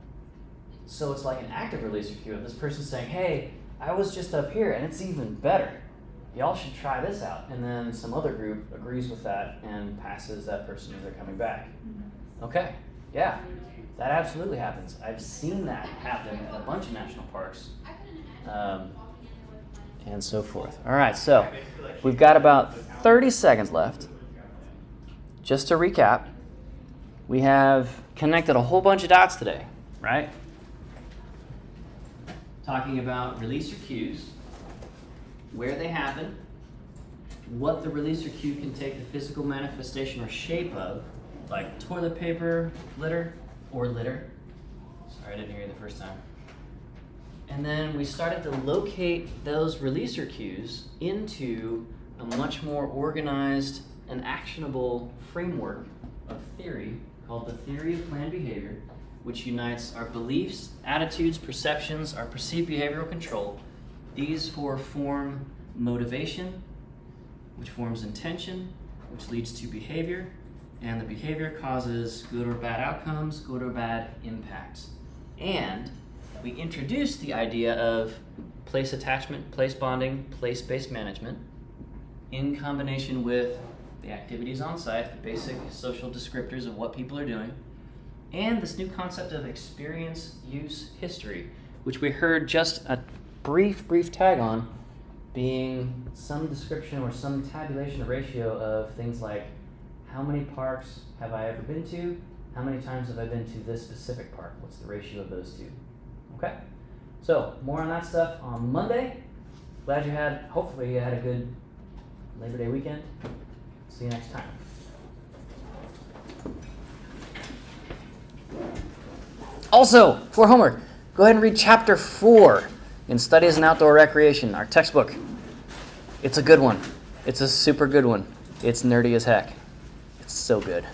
So it's like an active releaser cue of this person saying, hey, I was just up here and it's even better. Y'all should try this out. And then some other group agrees with that and passes that person as they're coming back. Okay, yeah, that absolutely happens. I've seen that happen at a bunch of national parks and so forth. All right, so we've got about 30 seconds left. Just to recap, we have connected a whole bunch of dots today, right? Talking about releaser cues, where they happen, what the releaser cue can take the physical manifestation or shape of, like toilet paper, litter, or litter. Sorry, I didn't hear you the first time. And then we started to locate those releaser cues into a much more organized and actionable framework of theory called the theory of planned behavior, which unites our beliefs, attitudes, perceptions, our perceived behavioral control. These four form motivation, which forms intention, which leads to behavior, and the behavior causes good or bad outcomes, good or bad impacts. And we introduced the idea of place attachment, place bonding, place-based management in combination with the activities on site, the basic social descriptors of what people are doing, and this new concept of experience use history, which we heard just a brief tag on, being some description or some tabulation or ratio of things like how many parks have I ever been to, how many times have I been to this specific park, what's the ratio of those two. Okay, so more on that stuff on Monday. Hopefully you had a good Labor Day weekend. See you next time. Also, for homework, go ahead and read chapter 4 in Studies in Outdoor Recreation, our textbook. It's a good one. It's a super good one. It's nerdy as heck. It's so good.